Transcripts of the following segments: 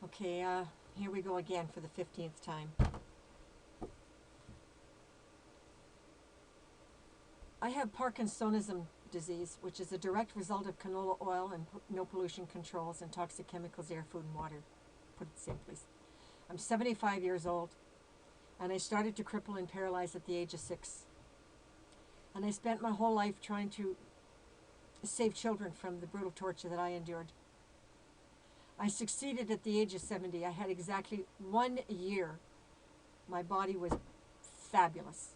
Okay, here we go again for the 15th time. I have Parkinsonism disease, which is a direct result of canola oil and no pollution controls and toxic chemicals, air, food, and water, put it simply. I'm 75 years old, and I started to cripple and paralyze at the age of 6. And I spent my whole life trying to save children from the brutal torture that I endured. I succeeded at the age of 70. I had exactly 1 year. My body was fabulous.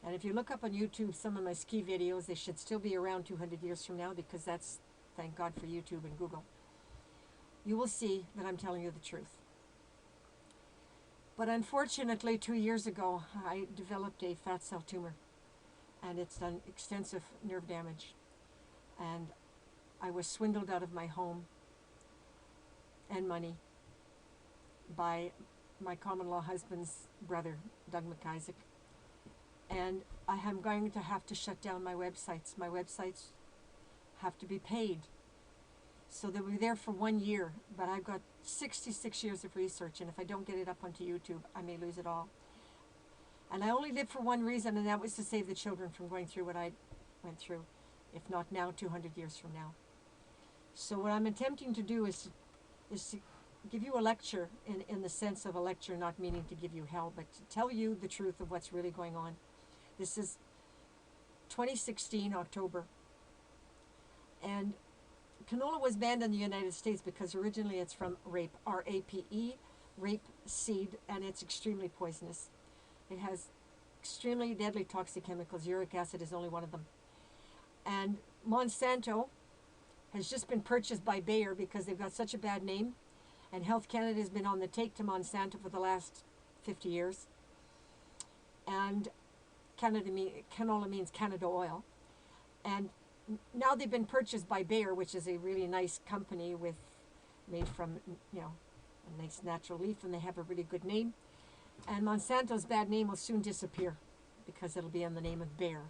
And if you look up on YouTube some of my ski videos, they should still be around 200 years from now, because that's, thank God for YouTube and Google. You will see that I'm telling you the truth. But unfortunately, 2 years ago, I developed a fat cell tumor, and it's done extensive nerve damage. And I was swindled out of my home and money by my common-law husband's brother, Doug McIsaac. And I am going to have to shut down my websites. My websites have to be paid. So they'll be there for 1 year, but I've got 66 years of research, and if I don't get it up onto YouTube, I may lose it all. And I only lived for one reason, and that was to save the children from going through what I went through, if not now, 200 years from now. So what I'm attempting to do is to give you a lecture in the sense of a lecture, not meaning to give you hell, but to tell you the truth of what's really going on. This is 2016, October. And canola was banned in the United States because originally it's from rape, R-A-P-E, rape seed, and it's extremely poisonous. It has extremely deadly toxic chemicals. Uric acid is only one of them. And Monsanto has just been purchased by Bayer because they've got such a bad name. And Health Canada has been on the take to Monsanto for the last 50 years. And canola means Canada oil. And now they've been purchased by Bayer, which is a really nice company made from, a nice natural leaf, and they have a really good name. And Monsanto's bad name will soon disappear because it'll be in the name of Bayer.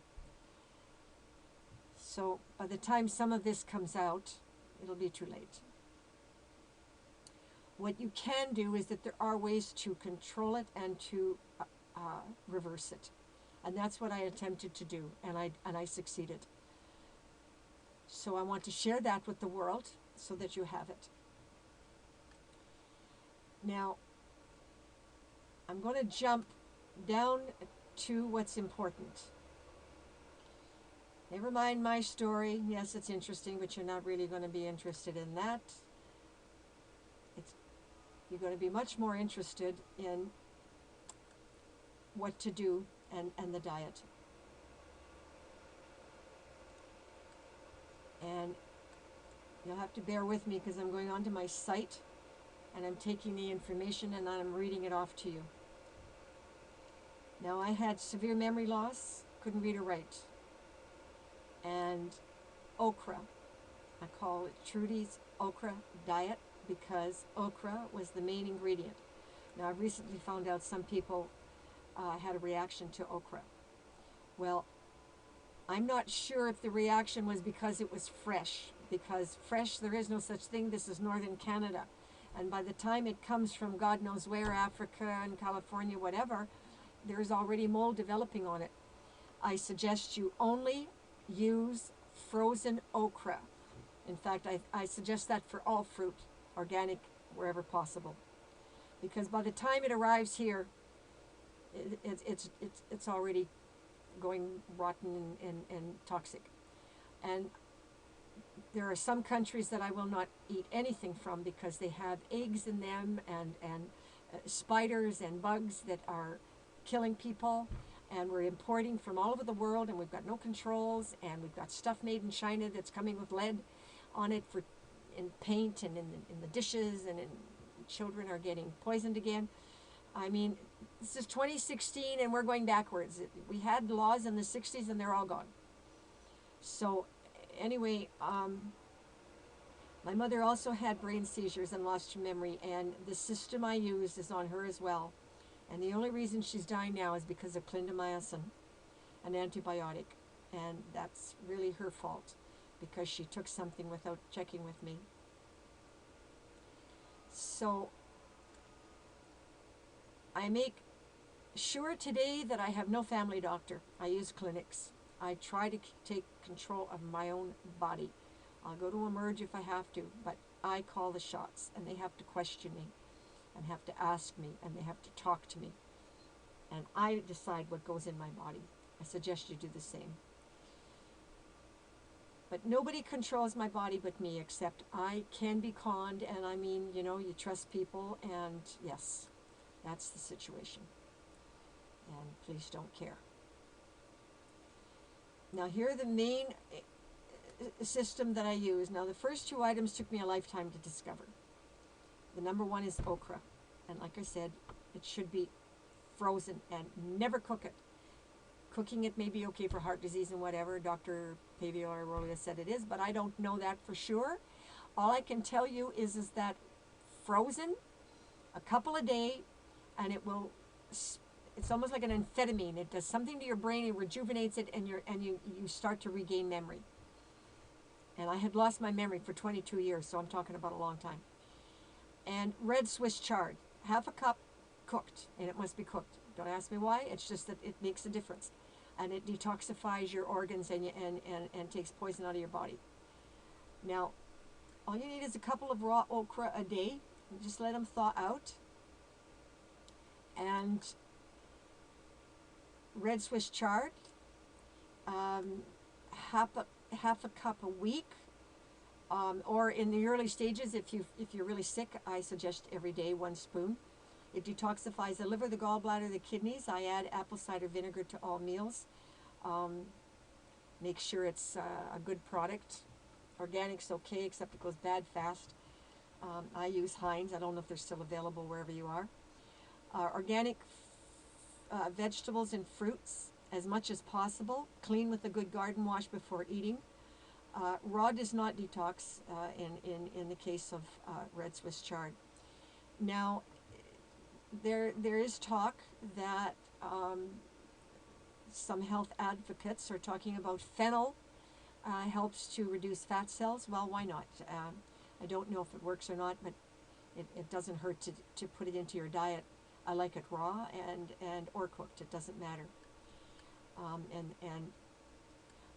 So by the time some of this comes out, it'll be too late. What you can do is that there are ways to control it and to reverse it. And that's what I attempted to do, and I succeeded. So I want to share that with the world so that you have it. Now, I'm going to jump down to what's important. Never mind my story. Yes, it's interesting, but you're not really going to be interested in that. You're going to be much more interested in what to do and the diet. And you'll have to bear with me because I'm going onto my site and I'm taking the information and I'm reading it off to you. Now, I had severe memory loss, couldn't read or write. And okra, I call it Trudy's Okra Diet because okra was the main ingredient. Now, I've recently found out some people had a reaction to okra. Well, I'm not sure if the reaction was because it was fresh, because fresh, there is no such thing. This is northern Canada. And by the time it comes from God knows where, Africa and California, whatever, there's already mold developing on it. I suggest you only use frozen okra. In fact, I suggest that for all fruit, organic, wherever possible. Because by the time it arrives here, it's already going rotten and toxic. And there are some countries that I will not eat anything from because they have eggs in them and spiders and bugs that are killing people. And we're importing from all over the world, and we've got no controls, and we've got stuff made in China that's coming with lead on it in paint and in the dishes, and children are getting poisoned again. I mean, this is 2016 and we're going backwards. We had laws in the 60s and they're all gone. So anyway, my mother also had brain seizures and lost her memory, and the system I used is on her as well. And the only reason she's dying now is because of clindamycin, an antibiotic. And that's really her fault because she took something without checking with me. So I make sure today that I have no family doctor. I use clinics. I try to take control of my own body. I'll go to Emerge if I have to, but I call the shots, and they have to question me and have to ask me, and they have to talk to me. And I decide what goes in my body. I suggest you do the same. But nobody controls my body but me, except I can be conned, and I mean, you know, you trust people, and yes, that's the situation. And please don't care. Now, here are the main system that I use. Now, the first two items took me a lifetime to discover. The number one is okra. And like I said, it should be frozen and never cook it. Cooking it may be okay for heart disease and whatever. Dr. Paviola said it is, but I don't know that for sure. All I can tell you is that frozen a couple a day, and it will, it's almost like an amphetamine. It does something to your brain, it rejuvenates it, and you start to regain memory. And I had lost my memory for 22 years, so I'm talking about a long time. And red Swiss chard, half a cup cooked, and it must be cooked. Don't ask me why, it's just that it makes a difference. And it detoxifies your organs and takes poison out of your body. Now, all you need is a couple of raw okra a day. Just let them thaw out. And red Swiss chard, half a cup a week. Or in the early stages, if you're really sick, I suggest every day 1 spoon. It detoxifies the liver, the gallbladder, the kidneys. I add apple cider vinegar to all meals. Make sure it's a good product. Organic's okay, except it goes bad fast. I use Heinz. I don't know if they're still available wherever you are. Organic vegetables and fruits as much as possible. Clean with a good garden wash before eating. Raw does not detox in the case of red Swiss chard. Now, there is talk that some health advocates are talking about fennel helps to reduce fat cells. Well, why not? I don't know if it works or not, but it doesn't hurt to put it into your diet. I like it raw or cooked. It doesn't matter. And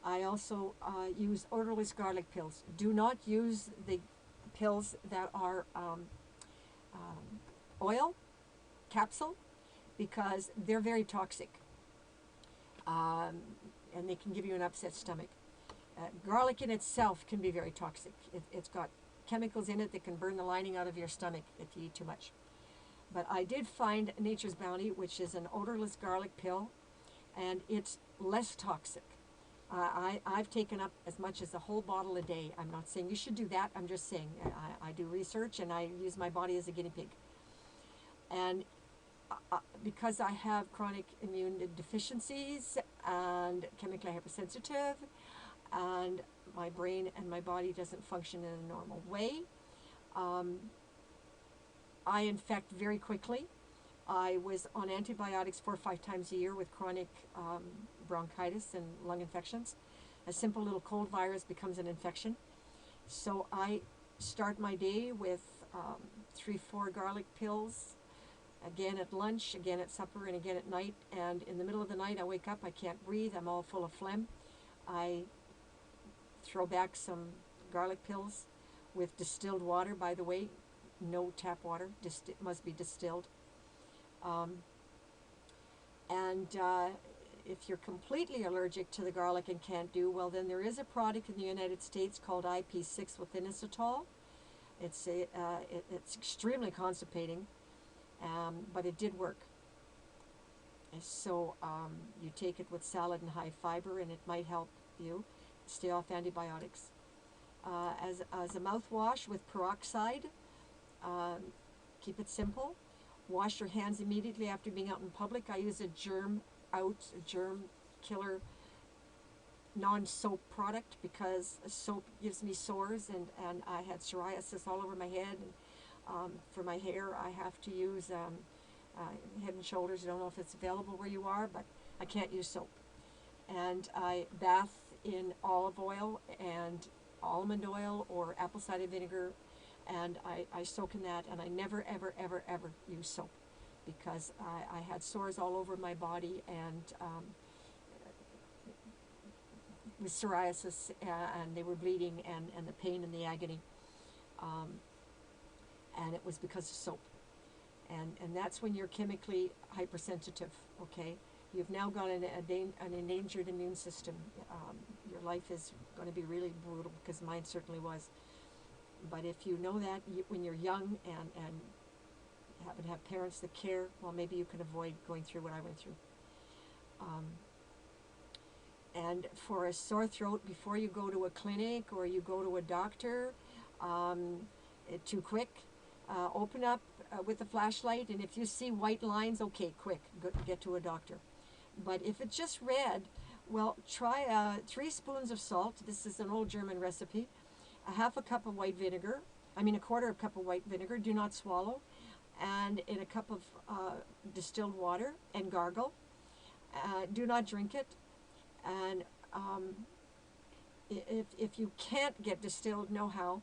I also use odorless garlic pills. Do not use the pills that are oil, capsule, because they're very toxic. And they can give you an upset stomach. Garlic in itself can be very toxic. It's got chemicals in it that can burn the lining out of your stomach if you eat too much. But I did find Nature's Bounty, which is an odorless garlic pill, and it's less toxic. I've taken up as much as a whole bottle a day. I'm not saying you should do that. I'm just saying I do research, and I use my body as a guinea pig. And because I have chronic immune deficiencies and chemically hypersensitive, and my brain and my body doesn't function in a normal way, I infect very quickly. I was on antibiotics 4 or 5 times a year with chronic bronchitis and lung infections. A simple little cold virus becomes an infection. So I start my day with 3-4 garlic pills, again at lunch, again at supper, and again at night. And in the middle of the night, I wake up, I can't breathe, I'm all full of phlegm. I throw back some garlic pills with distilled water, by the way, no tap water, it must be distilled. If you're completely allergic to the garlic and can't do, well, then there is a product in the United States called IP6 with inositol. It's extremely constipating, but it did work. So you take it with salad and high fiber, and it might help you stay off antibiotics. As a mouthwash with peroxide, keep it simple. Wash your hands immediately after being out in public. I use a germ killer non-soap product because soap gives me sores, and I had psoriasis all over my head. And for my hair, I have to use Head and Shoulders. I don't know if it's available where you are, but I can't use soap. And I bath in olive oil and almond oil or apple cider vinegar, and I soak in that, and I never, ever, ever, ever use soap. because I had sores all over my body, and with psoriasis, and they were bleeding, and the pain and the agony, and it was because of soap. And that's when you're chemically hypersensitive, okay? You've now got an endangered immune system. Your life is going to be really brutal, because mine certainly was. But if you know that when you're young and happen to have parents that care, well, maybe you can avoid going through what I went through. And for a sore throat, before you go to a clinic or you go to a doctor, too quick, open up with a flashlight, and if you see white lines, okay, quick, get to a doctor. But if it's just red, well, try 3 spoons of salt. This is an old German recipe. A half a cup of white vinegar, a quarter of a cup of white vinegar, do not swallow, and in a cup of distilled water, and gargle. Do not drink it. And if you can't get distilled, know how,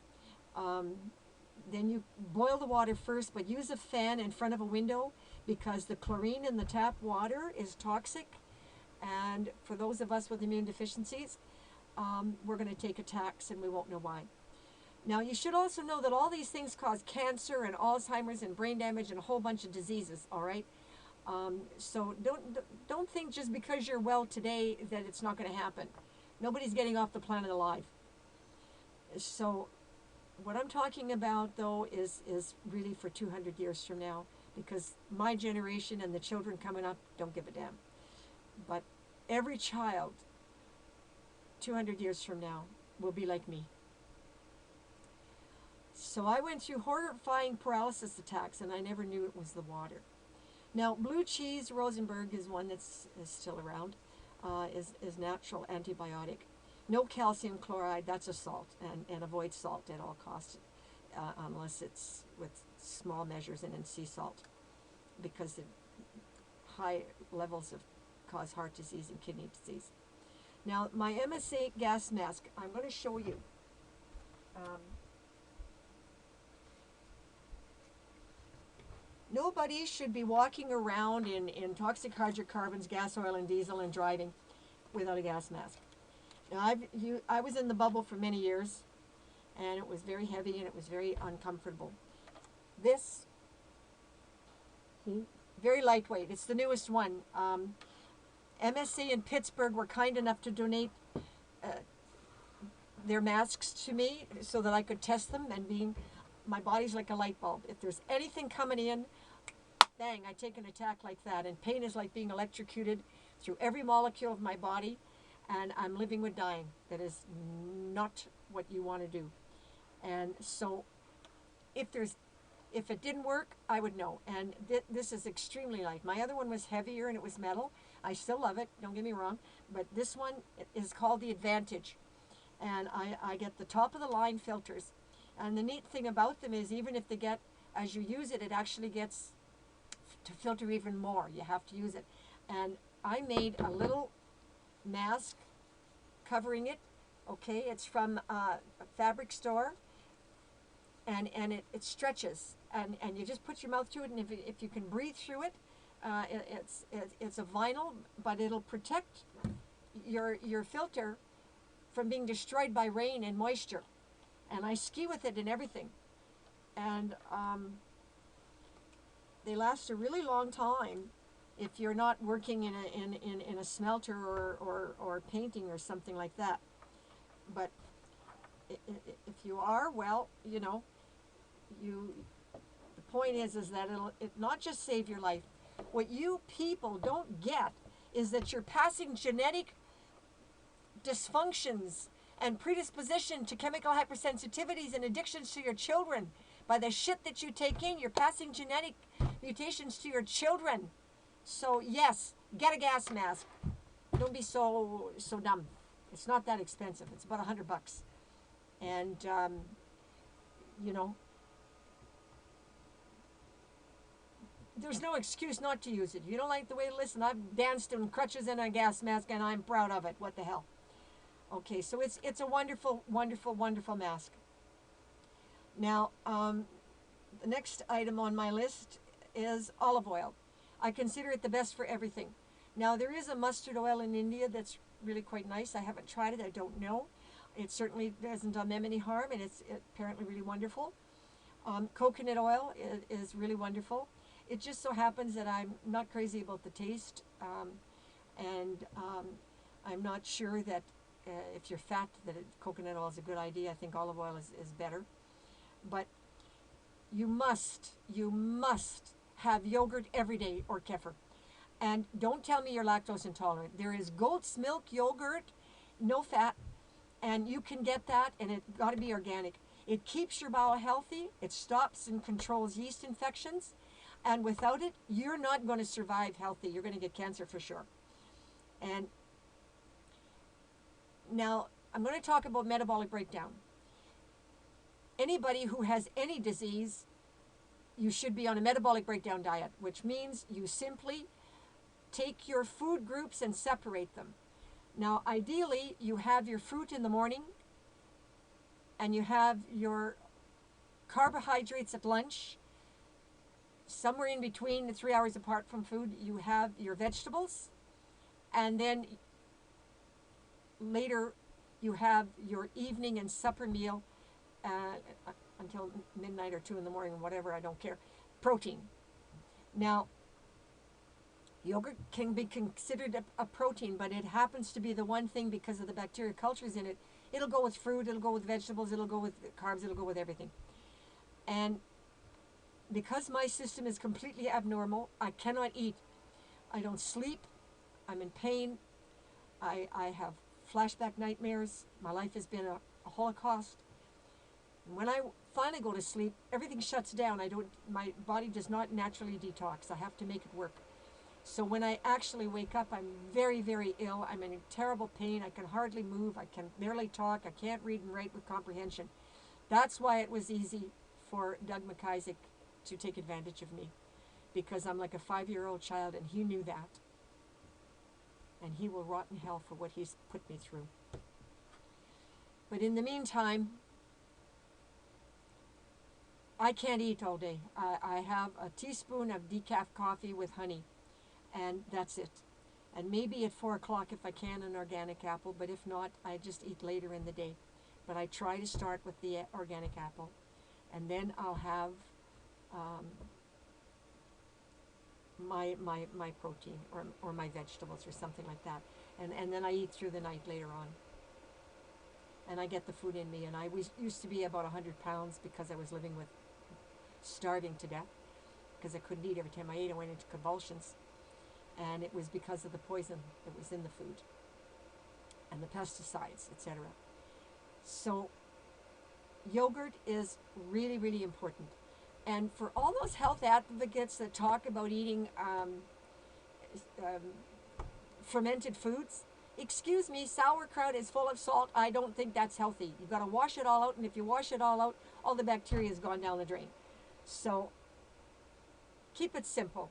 then you boil the water first, but use a fan in front of a window, because the chlorine in the tap water is toxic. And for those of us with immune deficiencies, we're going to take attacks and we won't know why. Now, you should also know that all these things cause cancer and Alzheimer's and brain damage and a whole bunch of diseases, all right? So don't think just because you're well today that it's not going to happen. Nobody's getting off the planet alive. So what I'm talking about, though, is really for 200 years from now, because my generation and the children coming up don't give a damn. But every child 200 years from now will be like me. So I went through horrifying paralysis attacks, and I never knew it was the water. Now, blue cheese, Rosenberg, is one that's is still around, is natural antibiotic. No calcium chloride, that's a salt, and avoid salt at all costs, unless it's with small measures and in sea salt, because the high levels cause heart disease and kidney disease. Now, my MSA gas mask, I'm going to show you. Nobody should be walking around in toxic hydrocarbons, gas, oil, and diesel and driving without a gas mask. Now, I was in the bubble for many years, and it was very heavy and it was very uncomfortable. This, very lightweight. It's the newest one. MSA in Pittsburgh were kind enough to donate their masks to me so that I could test them, and my body's like a light bulb. If there's anything coming in, bang, I take an attack like that. And pain is like being electrocuted through every molecule of my body, and I'm living with dying. That is not what you want to do. And so if it didn't work, I would know. And this is extremely light. My other one was heavier and it was metal. I still love it, don't get me wrong, but this one is called the Advantage. And I get the top of the line filters. And the neat thing about them is, even if as you use it, it actually gets to filter even more. You have to use it. And I made a little mask covering it. Okay, it's from a fabric store, and it stretches, and you just put your mouth to it, and if you can breathe through it, it's a vinyl, but it'll protect your filter from being destroyed by rain and moisture. And I ski with it and everything, and they last a really long time if you're not working in a smelter or painting or something like that. But if you are, well, the point is that it'll not just save your life. What you people don't get is that you're passing genetic dysfunctions and predisposition to chemical hypersensitivities and addictions to your children. By the shit that you take in, you're passing genetic mutations to your children. So yes, get a gas mask. Don't be so dumb. It's not that expensive. It's about $100. And, there's no excuse not to use it. You don't like the way to listen. I've danced in crutches and a gas mask, and I'm proud of it. What the hell? Okay, so it's a wonderful, wonderful, wonderful mask. Now, the next item on my list is olive oil. I consider it the best for everything. Now, there is a mustard oil in India that's really quite nice. I haven't tried it. I don't know. It certainly hasn't done them any harm, and it's apparently really wonderful. Coconut oil is really wonderful. It just so happens that I'm not crazy about the taste, and I'm not sure that if you're fat, that coconut oil is a good idea. I think olive oil is better. But you must have yogurt every day or kefir. And don't tell me you're lactose intolerant. There is goat's milk yogurt, no fat, and you can get that, and it got to be organic. It keeps your bowel healthy. It stops and controls yeast infections. And without it, you're not going to survive healthy. You're going to get cancer for sure. And now I'm going to talk about metabolic breakdown. Anybody who has any disease, you should be on a metabolic breakdown diet, which means you simply take your food groups and separate them. Now, ideally, you have your fruit in the morning, and you have your carbohydrates at lunch. Somewhere in between, the 3 hours apart from food, you have your vegetables, and then later you have your evening and supper meal until midnight or 2 in the morning, whatever, I don't care. Protein. Now, yogurt can be considered a protein, but it happens to be the one thing, because of the bacteria cultures in it, it'll go with fruit, it'll go with vegetables, it'll go with carbs, it'll go with everything. And because my system is completely abnormal, I cannot eat. I don't sleep. I'm in pain. I have flashback nightmares. My life has been a holocaust. And when I finally go to sleep, everything shuts down. My body does not naturally detox. I have to make it work. So when I actually wake up, I'm very, very ill. I'm in terrible pain. I can hardly move. I can barely talk. I can't read and write with comprehension. That's why it was easy for Doug McIsaac to take advantage of me, because I'm like a 5-year-old child, and he knew that. And he will rot in hell for what he's put me through. But in the meantime, I can't eat all day. I have a teaspoon of decaf coffee with honey, and that's it. And maybe at 4 o'clock, if I can, an organic apple, but if not, I just eat later in the day. But I try to start with the organic apple, and then I'll have my protein or my vegetables or something like that. And then I eat through the night later on. And I get the food in me. And I used to be about 100 pounds because I was living with starving to death, because I couldn't eat. Every time I ate, I went into convulsions. And it was because of the poison that was in the food and the pesticides, etc. So yogurt is really, really important. And for all those health advocates that talk about eating fermented foods, excuse me, sauerkraut is full of salt. I don't think that's healthy. You've got to wash it all out, and if you wash it all out, all the bacteria has gone down the drain. So keep it simple.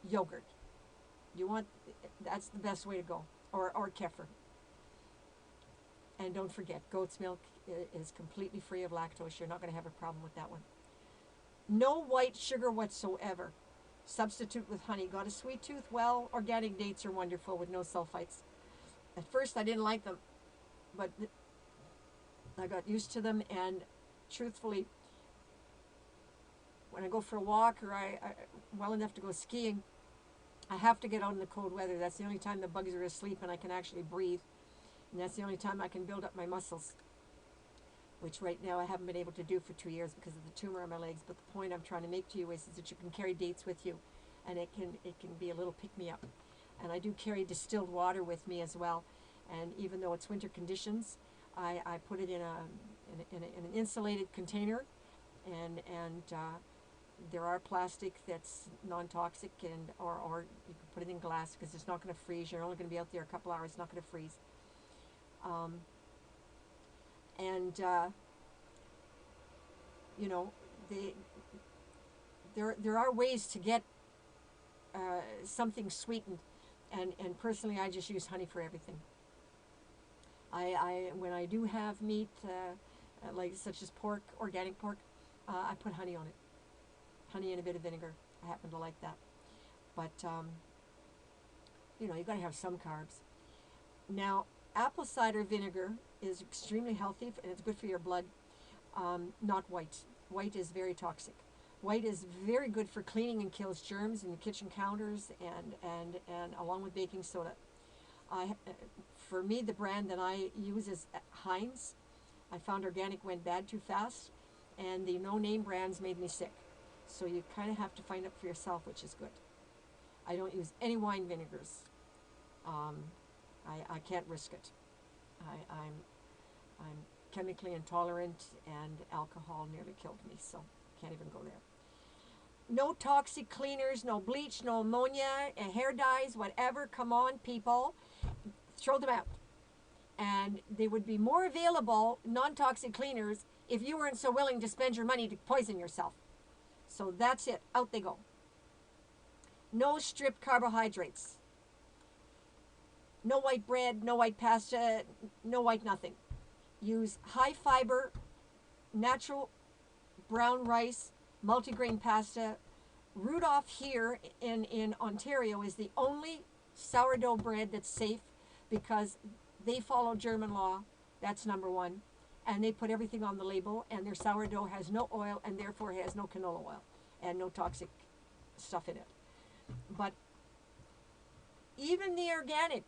Yogurt. That's the best way to go. Or kefir. And don't forget, goat's milk is completely free of lactose. You're not going to have a problem with that one. No white sugar whatsoever. Substitute with honey. Got a sweet tooth? Well, organic dates are wonderful with no sulfites. At first I didn't like them, but I got used to them, and truthfully, when I go for a walk, or I well enough to go skiing, I have to get out in the cold weather. That's the only time the bugs are asleep and I can actually breathe. And that's the only time I can build up my muscles, which right now I haven't been able to do for 2 years because of the tumor on my legs. But the point I'm trying to make to you is that you can carry dates with you, and it can be a little pick-me-up. And I do carry distilled water with me as well. And even though it's winter conditions, I put it in an insulated container, and there are plastic that's non-toxic, or you can put it in glass because it's not going to freeze. You're only going to be out there a couple hours. It's not going to freeze. You know, there are ways to get something sweetened, and personally, I just use honey for everything. When I do have meat, like such as pork, organic pork, I put honey on it. honey and a bit of vinegar. I happen to like that. But, you know, you got to have some carbs. Now, apple cider vinegar is extremely healthy and it's good for your blood. Not white. White is very toxic. White is very good for cleaning and kills germs in the kitchen counters and along with baking soda. For me, the brand that I use is Heinz. I found organic went bad too fast, and the no-name brands made me sick. So you kind of have to find out for yourself, which is good. I don't use any wine vinegars. I can't risk it. I'm chemically intolerant, and alcohol nearly killed me, so can't even go there. No toxic cleaners, no bleach, no ammonia, hair dyes, whatever. Come on, people. Throw them out. And they would be more available, non-toxic cleaners, if you weren't so willing to spend your money to poison yourself. So that's it. Out they go. No stripped carbohydrates. No white bread, no white pasta, no white nothing. Use high fiber, natural brown rice, multigrain pasta. Rudolph here in Ontario is the only sourdough bread that's safe because they follow German law. That's number one. And they put everything on the label, and their sourdough has no oil and therefore has no canola oil and no toxic stuff in it. But even the organic,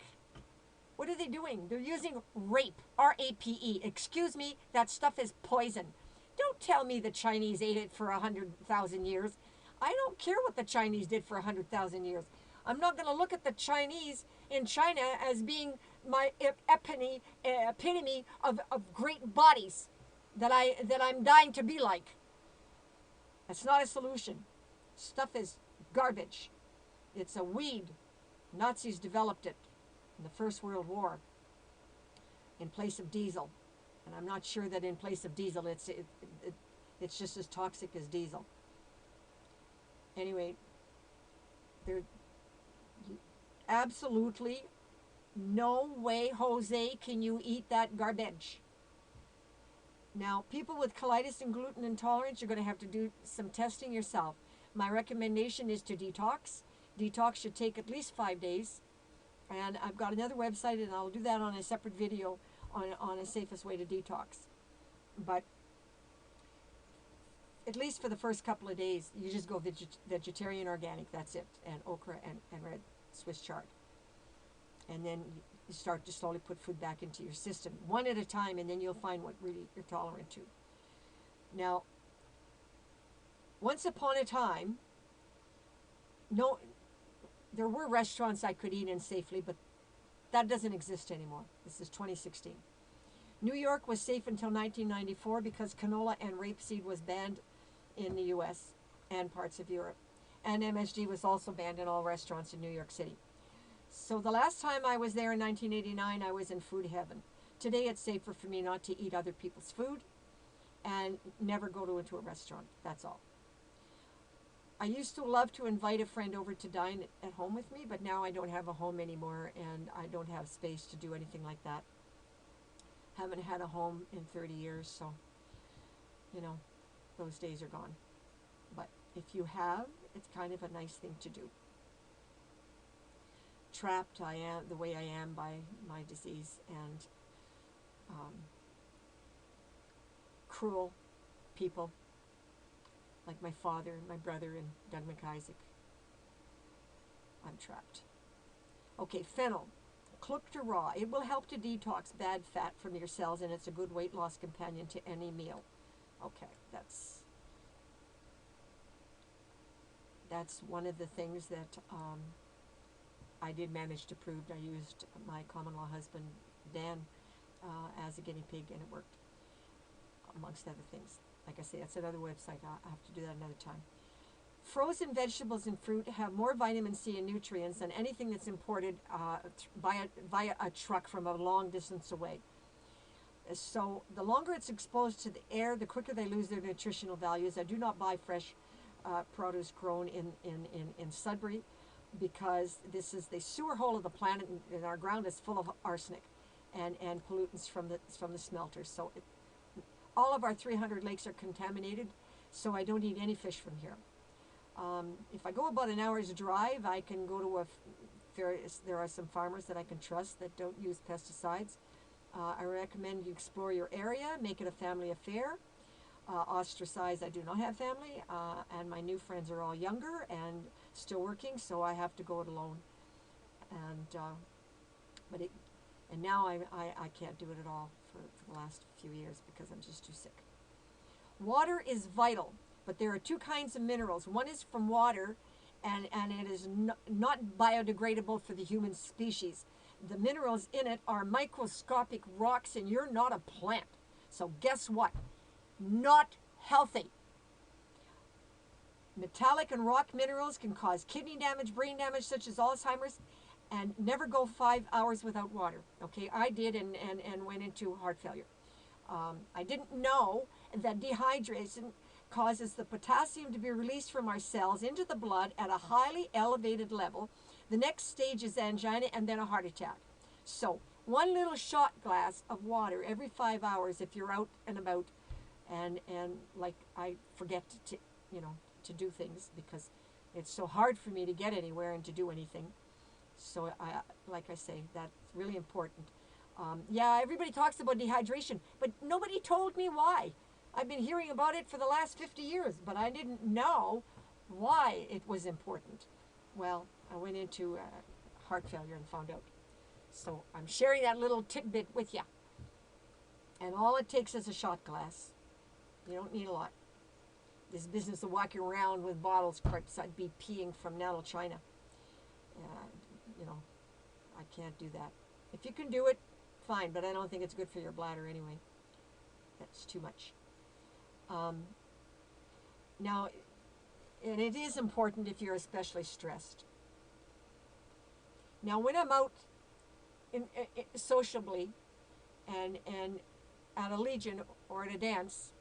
what are they doing? They're using rape, R-A-P-E. Excuse me, that stuff is poison. Don't tell me the Chinese ate it for 100,000 years. I don't care what the Chinese did for 100,000 years. I'm not going to look at the Chinese in China as being my epitome of great bodies that I'm dying to be like. That's not a solution. Stuff is garbage. It's a weed. Nazis developed it in the First World War in place of diesel. And I'm not sure that in place of diesel it's just as toxic as diesel. Anyway, there absolutely no way, Jose, can you eat that garbage. Now, people with colitis and gluten intolerance, you're going to have to do some testing yourself. My recommendation is to detox. Detox should take at least 5 days. And I've got another website, and I'll do that on a separate video on a safest way to detox. But at least for the first couple of days, you just go vegetarian organic, that's it, and okra and red Swiss chard. And then you start to slowly put food back into your system, one at a time, and then you'll find what really you're tolerant to. Now, once upon a time, there were restaurants I could eat in safely, but that doesn't exist anymore. This is 2016. New York was safe until 1994 because canola and rapeseed was banned in the U.S. and parts of Europe. And MSG was also banned in all restaurants in New York City. So the last time I was there in 1989, I was in food heaven. Today it's safer for me not to eat other people's food and never go into a restaurant. That's all. I used to love to invite a friend over to dine at home with me, but now I don't have a home anymore and I don't have space to do anything like that. Haven't had a home in 30 years, so, you know, those days are gone. But if you have, it's kind of a nice thing to do. Trapped I am the way I am by my disease and cruel people like my father, my brother, and Doug McIsaac. I'm trapped. Okay, fennel, cooked or raw. It will help to detox bad fat from your cells, and it's a good weight loss companion to any meal. Okay, that's one of the things that I did manage to prove. I used my common law husband, Dan, as a guinea pig, and it worked, amongst other things. Like I say, that's another website. I'll have to do that another time. Frozen vegetables and fruit have more vitamin C and nutrients than anything that's imported via a truck from a long distance away. So the longer it's exposed to the air, the quicker they lose their nutritional values. I do not buy fresh produce grown in Sudbury because this is the sewer hole of the planet, and our ground is full of arsenic and pollutants from the smelters. So all of our 300 lakes are contaminated, so I don't eat any fish from here. If I go about an hour's drive, I can go to there are some farmers that I can trust that don't use pesticides. I recommend you explore your area, make it a family affair. Ostracized, I do not have family, and my new friends are all younger and still working, so I have to go it alone. And but it, and now I can't do it at all for the last few years because I'm just too sick. Water is vital, but there are two kinds of minerals. One is from water, and it is not biodegradable for the human species. The minerals in it are microscopic rocks, and you're not a plant. So guess what? Not healthy. Metallic and rock minerals can cause kidney damage, brain damage, such as Alzheimer's, and never go 5 hours without water. Okay, I did and went into heart failure. I didn't know that dehydration causes the potassium to be released from our cells into the blood at a highly elevated level. The next stage is angina and then a heart attack. So one little shot glass of water every 5 hours if you're out and about, and like I forget to do things because it's so hard for me to get anywhere and to do anything. So like I say, that's really important. Yeah, everybody talks about dehydration, but nobody told me why. I've been hearing about it for the last 50 years, but I didn't know why it was important. Well, I went into heart failure and found out. So I'm sharing that little tidbit with you. And all it takes is a shot glass. You don't need a lot. This business of walking around with bottles, cripes, I'd be peeing from Nantle, China. I can't do that. If you can do it, fine, but I don't think it's good for your bladder anyway. That's too much. Now, and it is important if you're especially stressed. Now, when I'm out sociably and at a Legion or at a dance,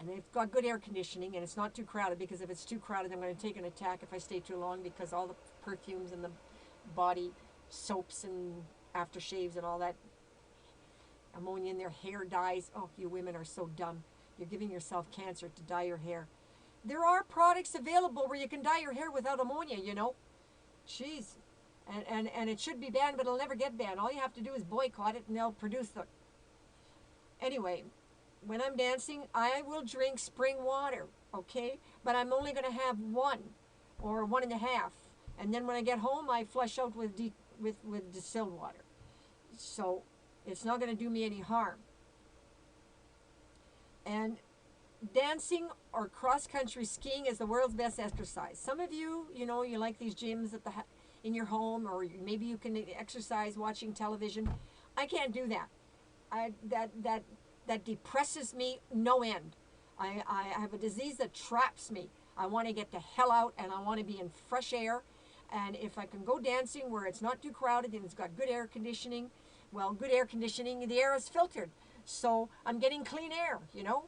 and they've got good air conditioning and it's not too crowded, because if it's too crowded, I'm going to take an attack if I stay too long, because all the perfumes and the body soaps and aftershaves and all that ammonia in their hair dyes. Oh, you women are so dumb. You're giving yourself cancer to dye your hair. There are products available where you can dye your hair without ammonia, Jeez. And it should be banned, but it'll never get banned. All you have to do is boycott it and they'll produce them. Anyway, when I'm dancing, I will drink spring water, okay? But I'm only going to have 1 or 1.5. And then when I get home, I flush out with distilled water. So it's not going to do me any harm. And dancing or cross-country skiing is the world's best exercise. Some of you, you like these gyms in your home, or maybe you can exercise watching television. I can't do that. That depresses me no end. I have a disease that traps me. I want to get the hell out, and I want to be in fresh air. And if I can go dancing where it's not too crowded and it's got good air conditioning, well, good air conditioning, the air is filtered. So I'm getting clean air,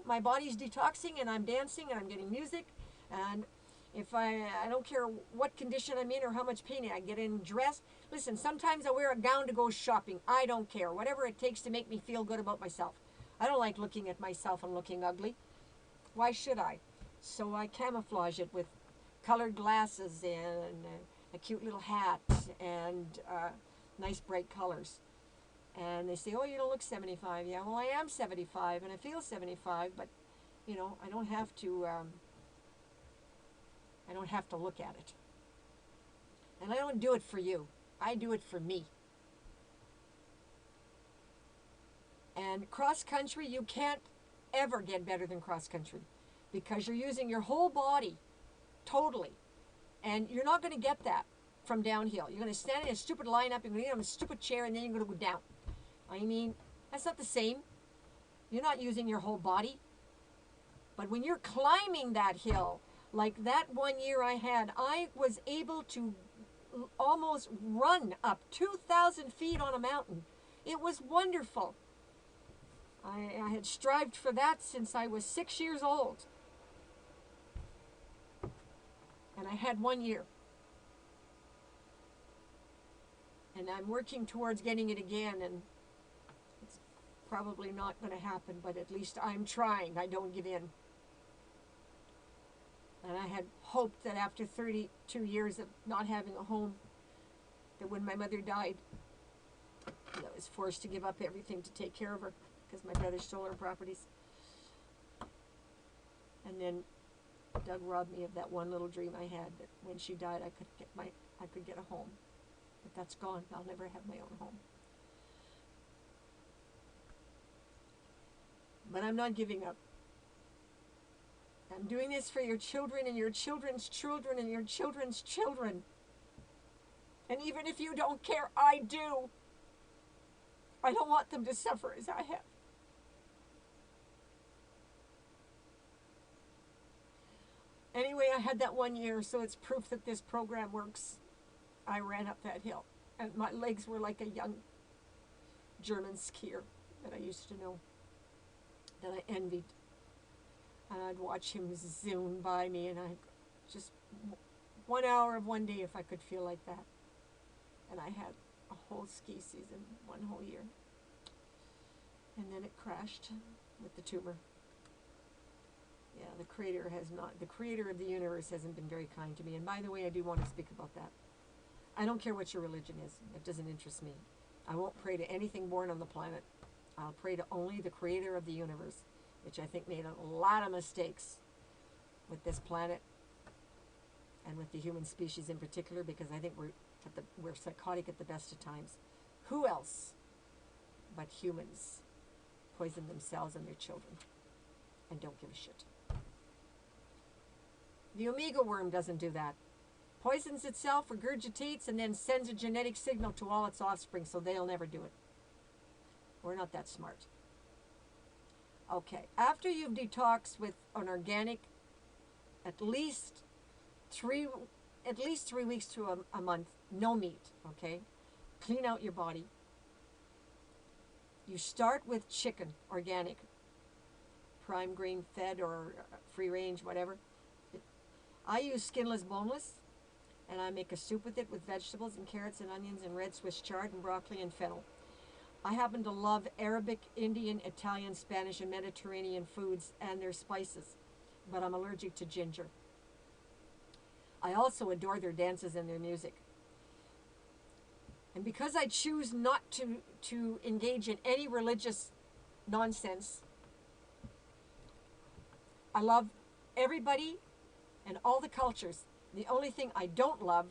My body's detoxing, and I'm dancing, and I'm getting music. And if I don't care what condition I'm in or how much pain I get in dressed. Listen, sometimes I wear a gown to go shopping. I don't care. Whatever it takes to make me feel good about myself. I don't like looking at myself and looking ugly. Why should I? So I camouflage it with colored glasses and a cute little hat and nice bright colors. And they say, oh, you don't look 75. Yeah, well, I am 75, and I feel 75, but, I don't have to look at it. And I don't do it for you. I do it for me. And cross-country, you can't ever get better than cross-country, because you're using your whole body totally. And you're not going to get that from downhill. You're going to stand in a stupid lineup, you're going to get on a stupid chair, and then you're going to go down. I mean, that's not the same. You're not using your whole body. But when you're climbing that hill, like that one year I was able to almost run up 2,000 feet on a mountain. It was wonderful. I had strived for that since I was 6 years old. And I had 1 year. And I'm working towards getting it again, and it's probably not going to happen, but at least I'm trying. I don't give in. And I I had hoped that after 32 years of not having a home, that when my mother died, I was forced to give up everything to take care of her because my brother stole her properties. And then Doug robbed me of that one little dream I had, that when she died I could get a home. But that's gone. I'll never have my own home. But I'm not giving up. I'm doing this for your children and your children's children and your children's children. And even if you don't care, I do. I don't want them to suffer as I have. Anyway, I had that 1 year, so it's proof that this program works. I ran up that hill, and my legs were like a young German skier that I used to know, that I envied. And I'd watch him zoom by me, and I just 1 hour of one day if I could feel like that. And I had a whole ski season, 1 whole year. And then it crashed with the tumor. Yeah, the creator of the universe hasn't been very kind to me. And by the way, I do want to speak about that. I don't care what your religion is. It doesn't interest me. I won't pray to anything born on the planet. I'll pray to only the creator of the universe, which I think made a lot of mistakes with this planet and with the human species in particular, because I think we're psychotic at the best of times. Who else but humans poison themselves and their children and don't give a shit? The omega worm doesn't do that. Poisons itself, regurgitates, and then sends a genetic signal to all its offspring, so they'll never do it. We're not that smart. Okay, after you've detoxed with an organic, at least 3 weeks to a month, no meat, okay? Clean out your body. You start with chicken, organic, prime grain fed or free range, whatever. I use skinless, boneless, and I make a soup with it with vegetables and carrots and onions and red Swiss chard and broccoli and fennel. I happen to love Arabic, Indian, Italian, Spanish, and Mediterranean foods and their spices, but I'm allergic to ginger. I also adore their dances and their music. And because I choose not to engage in any religious nonsense, I love everybody and all the cultures. The only thing I don't love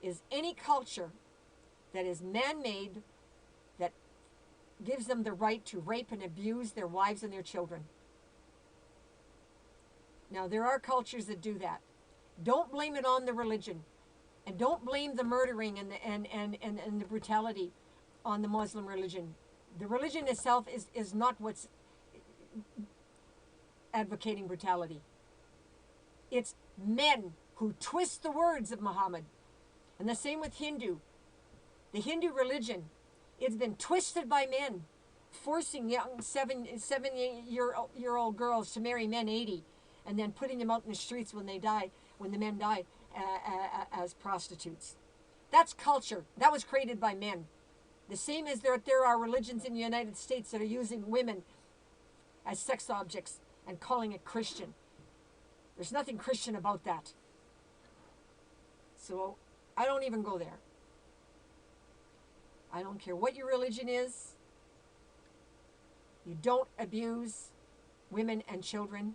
is any culture that is man-made, that gives them the right to rape and abuse their wives and their children. Now, there are cultures that do that. Don't blame it on the religion. And don't blame the murdering and the brutality on the Muslim religion. The religion itself is not what's advocating brutality. It's men who twist the words of Muhammad. And the same with Hindu. The Hindu religion, it's been twisted by men, forcing young 7-8-year-old girls to marry men 80, and then putting them out in the streets when the men die, as prostitutes. That's culture. That was created by men. The same as there are religions in the United States that are using women as sex objects and calling it Christian. There's nothing Christian about that. So I don't even go there. I don't care what your religion is. You don't abuse women and children.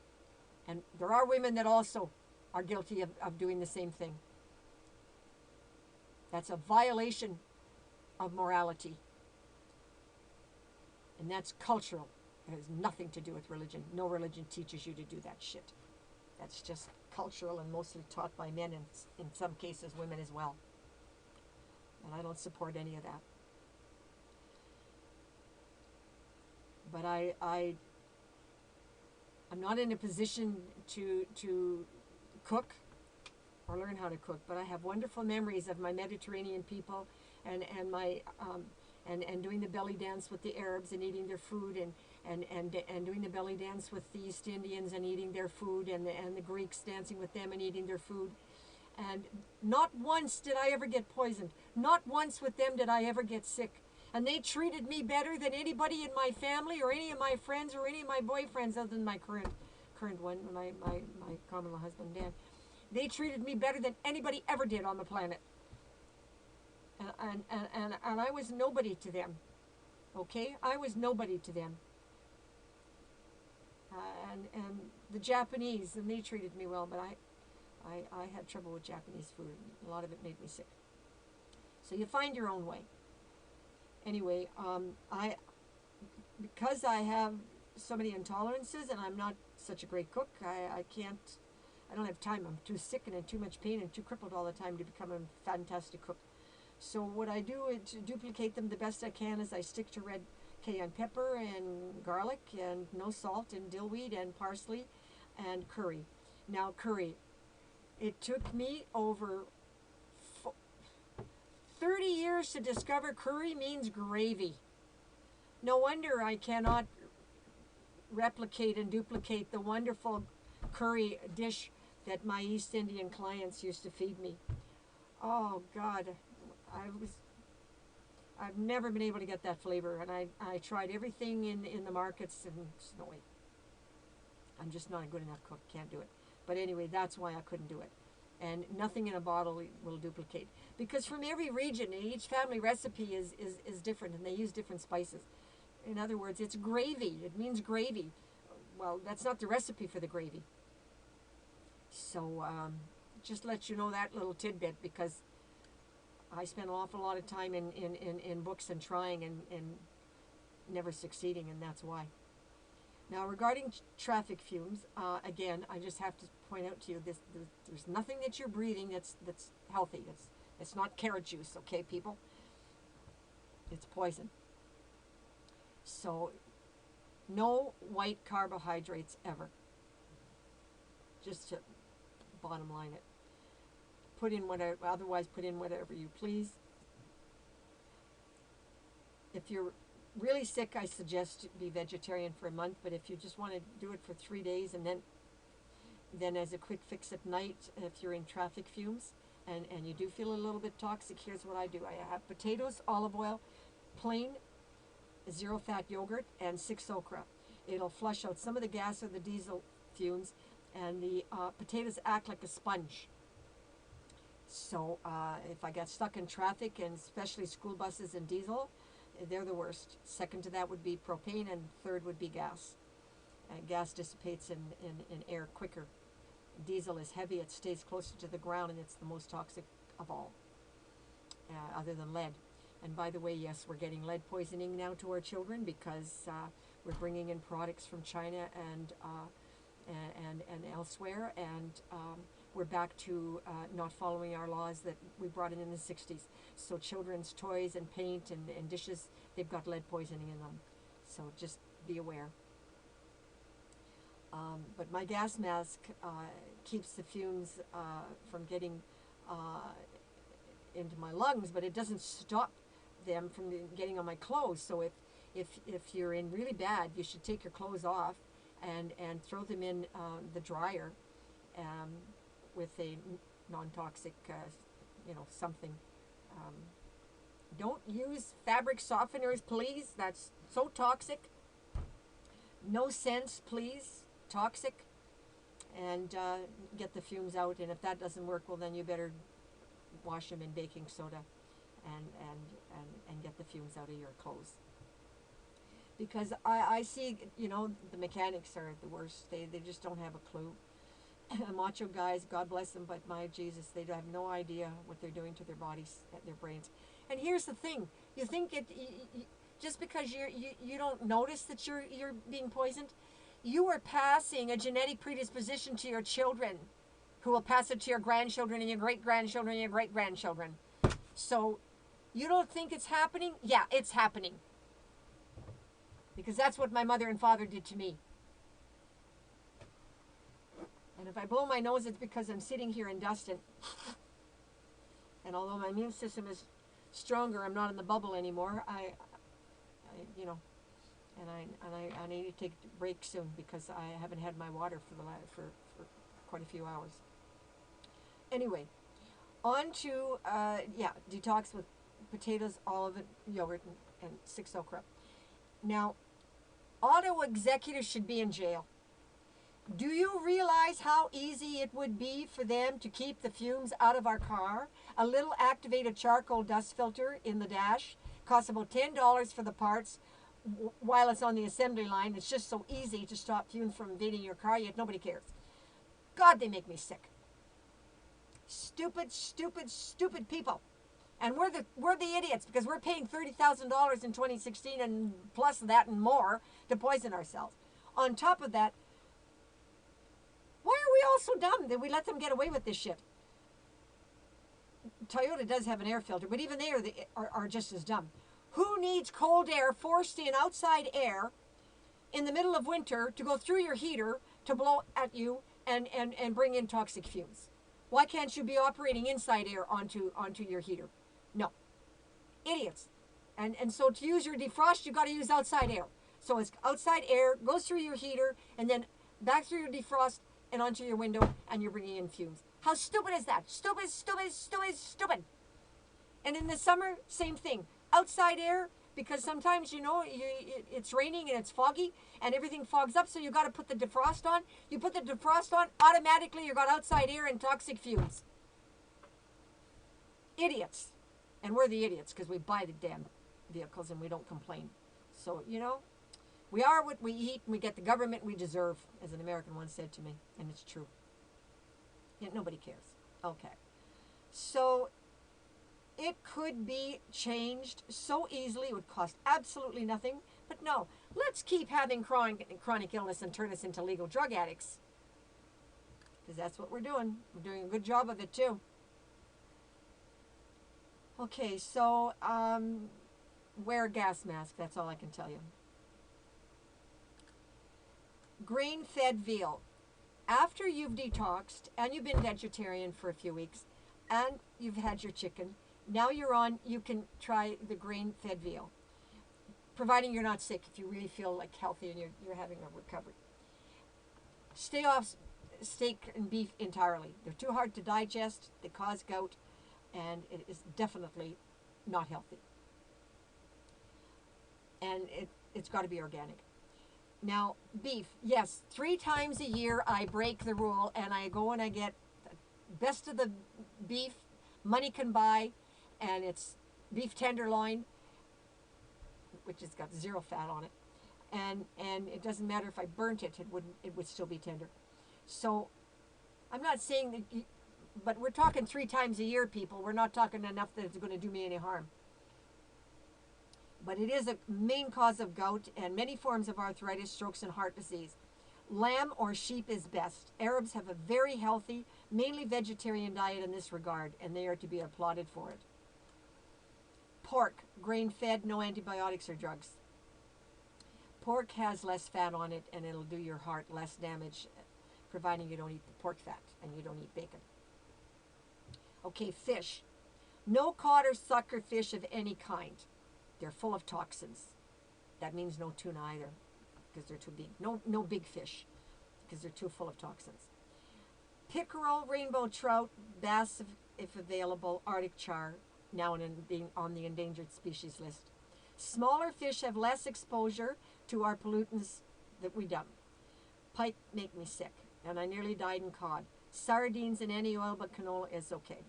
And there are women that also are guilty of doing the same thing. That's a violation of morality. And that's cultural. It has nothing to do with religion. No religion teaches you to do that shit. That's just cultural and mostly taught by men, and in some cases women as well. And I don't support any of that. But I'm not in a position to cook or learn how to cook, but I have wonderful memories of my Mediterranean people and doing the belly dance with the Arabs and eating their food, and doing the belly dance with the East Indians and eating their food, and the Greeks dancing with them and eating their food. And not once did I ever get poisoned. Not once with them did I ever get sick. And they treated me better than anybody in my family or any of my friends or any of my boyfriends, other than my current one, my common law husband, Dan. They treated me better than anybody ever did on the planet. And I was nobody to them. Okay? I was nobody to them. And the Japanese, and they treated me well, but I had trouble with Japanese food. A lot of it made me sick. So you find your own way. Anyway, because I have so many intolerances and I'm not such a great cook, I don't have time. I'm too sick and in too much pain and too crippled all the time to become a fantastic cook. So what I do is to duplicate them the best I can is I stick to red cayenne pepper and garlic and no salt and dillweed and parsley and curry. Now curry, it took me over 30 years to discover curry means gravy. No wonder I cannot replicate and duplicate the wonderful curry dish that my East Indian clients used to feed me. Oh God, I've never been able to get that flavor, and I tried everything in the markets, and it's no way. I'm just not a good enough cook, can't do it. But anyway, that's why I couldn't do it. And nothing in a bottle will duplicate. Because from every region, each family recipe is different, and they use different spices. In other words, it's gravy. It means gravy. Well, that's not the recipe for the gravy. So just let you know that little tidbit, because I spent an awful lot of time in books and trying and never succeeding, and that's why. Now, regarding traffic fumes, again, I just have to point out to you there's nothing that you're breathing that's healthy. It's not carrot juice, okay, people? It's poison. So, no white carbohydrates ever. Just to bottom line it. Otherwise put in whatever you please. If you're really sick, I suggest be vegetarian for a month, but if you just want to do it for 3 days and then as a quick fix at night, if you're in traffic fumes and you do feel a little bit toxic, here's what I do. I have potatoes, olive oil, plain zero-fat yogurt, and 6 okra. It'll flush out some of the gas or the diesel fumes, and the potatoes act like a sponge. So if I got stuck in traffic, and especially school buses and diesel, they're the worst. Second to that would be propane, and third would be gas. Gas dissipates in air quicker. Diesel is heavy, it stays closer to the ground, and it's the most toxic of all, other than lead. And by the way, yes, we're getting lead poisoning now to our children because we're bringing in products from China and elsewhere, and we're back to not following our laws that we brought in the 60s. So children's toys and paint and dishes, they've got lead poisoning in them. So just be aware. But my gas mask keeps the fumes from getting into my lungs, but it doesn't stop them from getting on my clothes. So if you're in really bad, you should take your clothes off and throw them in the dryer with a non-toxic, something. Don't use fabric softeners, please. That's so toxic. No scents, please. Toxic. And get the fumes out. And if that doesn't work, well, then you better wash them in baking soda and get the fumes out of your clothes. Because I see, the mechanics are the worst. They just don't have a clue. Macho guys, God bless them, but my Jesus, they have no idea what they're doing to their bodies, their brains. And here's the thing: you think just because you don't notice that you're being poisoned, you are passing a genetic predisposition to your children, who will pass it to your grandchildren and your great-grandchildren and your great-grandchildren. So, you don't think it's happening? Yeah, it's happening. Because that's what my mother and father did to me. And if I blow my nose, it's because I'm sitting here in dust. And although my immune system is stronger, I'm not in the bubble anymore. I need to take a break soon because I haven't had my water for quite a few hours. Anyway, on to detox with potatoes, olive, yogurt, and 6 okra. Now, auto executives should be in jail. Do you realize how easy it would be for them to keep the fumes out of our car? A little activated charcoal dust filter in the dash costs about $10 for the parts while it's on the assembly line. It's just so easy to stop fumes from invading your car, yet nobody cares. God, they make me sick. Stupid, stupid, stupid people. And we're the idiots because we're paying $30,000 in 2016 and plus that and more to poison ourselves. On top of that, why are we all so dumb that we let them get away with this shit? Toyota does have an air filter, but even they are just as dumb. Who needs cold air forced in outside air in the middle of winter to go through your heater to blow at you and bring in toxic fumes? Why can't you be operating inside air onto your heater? No. Idiots. And so to use your defrost, you got to use outside air. So it's outside air, goes through your heater, and then back through your defrost and onto your window, and you're bringing in fumes. How stupid is that? Stupid, stupid, stupid, stupid. And in the summer, same thing. Outside air, because sometimes, it's raining and it's foggy, and everything fogs up, so you got to put the defrost on. You put the defrost on, automatically you got outside air and toxic fumes. Idiots. And we're the idiots because we buy the damn vehicles and we don't complain. So, we are what we eat and we get the government we deserve, as an American once said to me, and it's true. Yet nobody cares. Okay. So it could be changed so easily. It would cost absolutely nothing. But no, let's keep having chronic illness and turn us into legal drug addicts. Because that's what we're doing. We're doing a good job of it too. Okay, so wear a gas mask. That's all I can tell you. Grain-fed veal. After you've detoxed and you've been vegetarian for a few weeks and you've had your chicken, now you can try the grain-fed veal, providing you're not sick, if you really feel like healthy and you're having a recovery. Stay off steak and beef entirely. They're too hard to digest, they cause gout, and it is definitely not healthy. And it's got to be organic. Now, beef, yes, 3 times a year I break the rule and I go and I get the best of the beef money can buy, and it's beef tenderloin, which has got 0 fat on it, and it doesn't matter if I burnt it, it would still be tender. So I'm not saying that, but we're talking 3 times a year, people. We're not talking enough that it's going to do me any harm. But it is a main cause of gout and many forms of arthritis, strokes, and heart disease. Lamb or sheep is best. Arabs have a very healthy, mainly vegetarian diet in this regard, and they are to be applauded for it. Pork, grain-fed, no antibiotics or drugs. Pork has less fat on it, and it'll do your heart less damage, providing you don't eat the pork fat and you don't eat bacon. Okay, fish. No cod or sucker fish of any kind. They're full of toxins. That means no tuna either, because they're too big. No big fish, because they're too full of toxins. Pickerel, rainbow trout, bass if available, Arctic char, now being on the endangered species list. Smaller fish have less exposure to our pollutants that we dump. Pike make me sick, and I nearly died in cod. Sardines and any oil but canola is okay.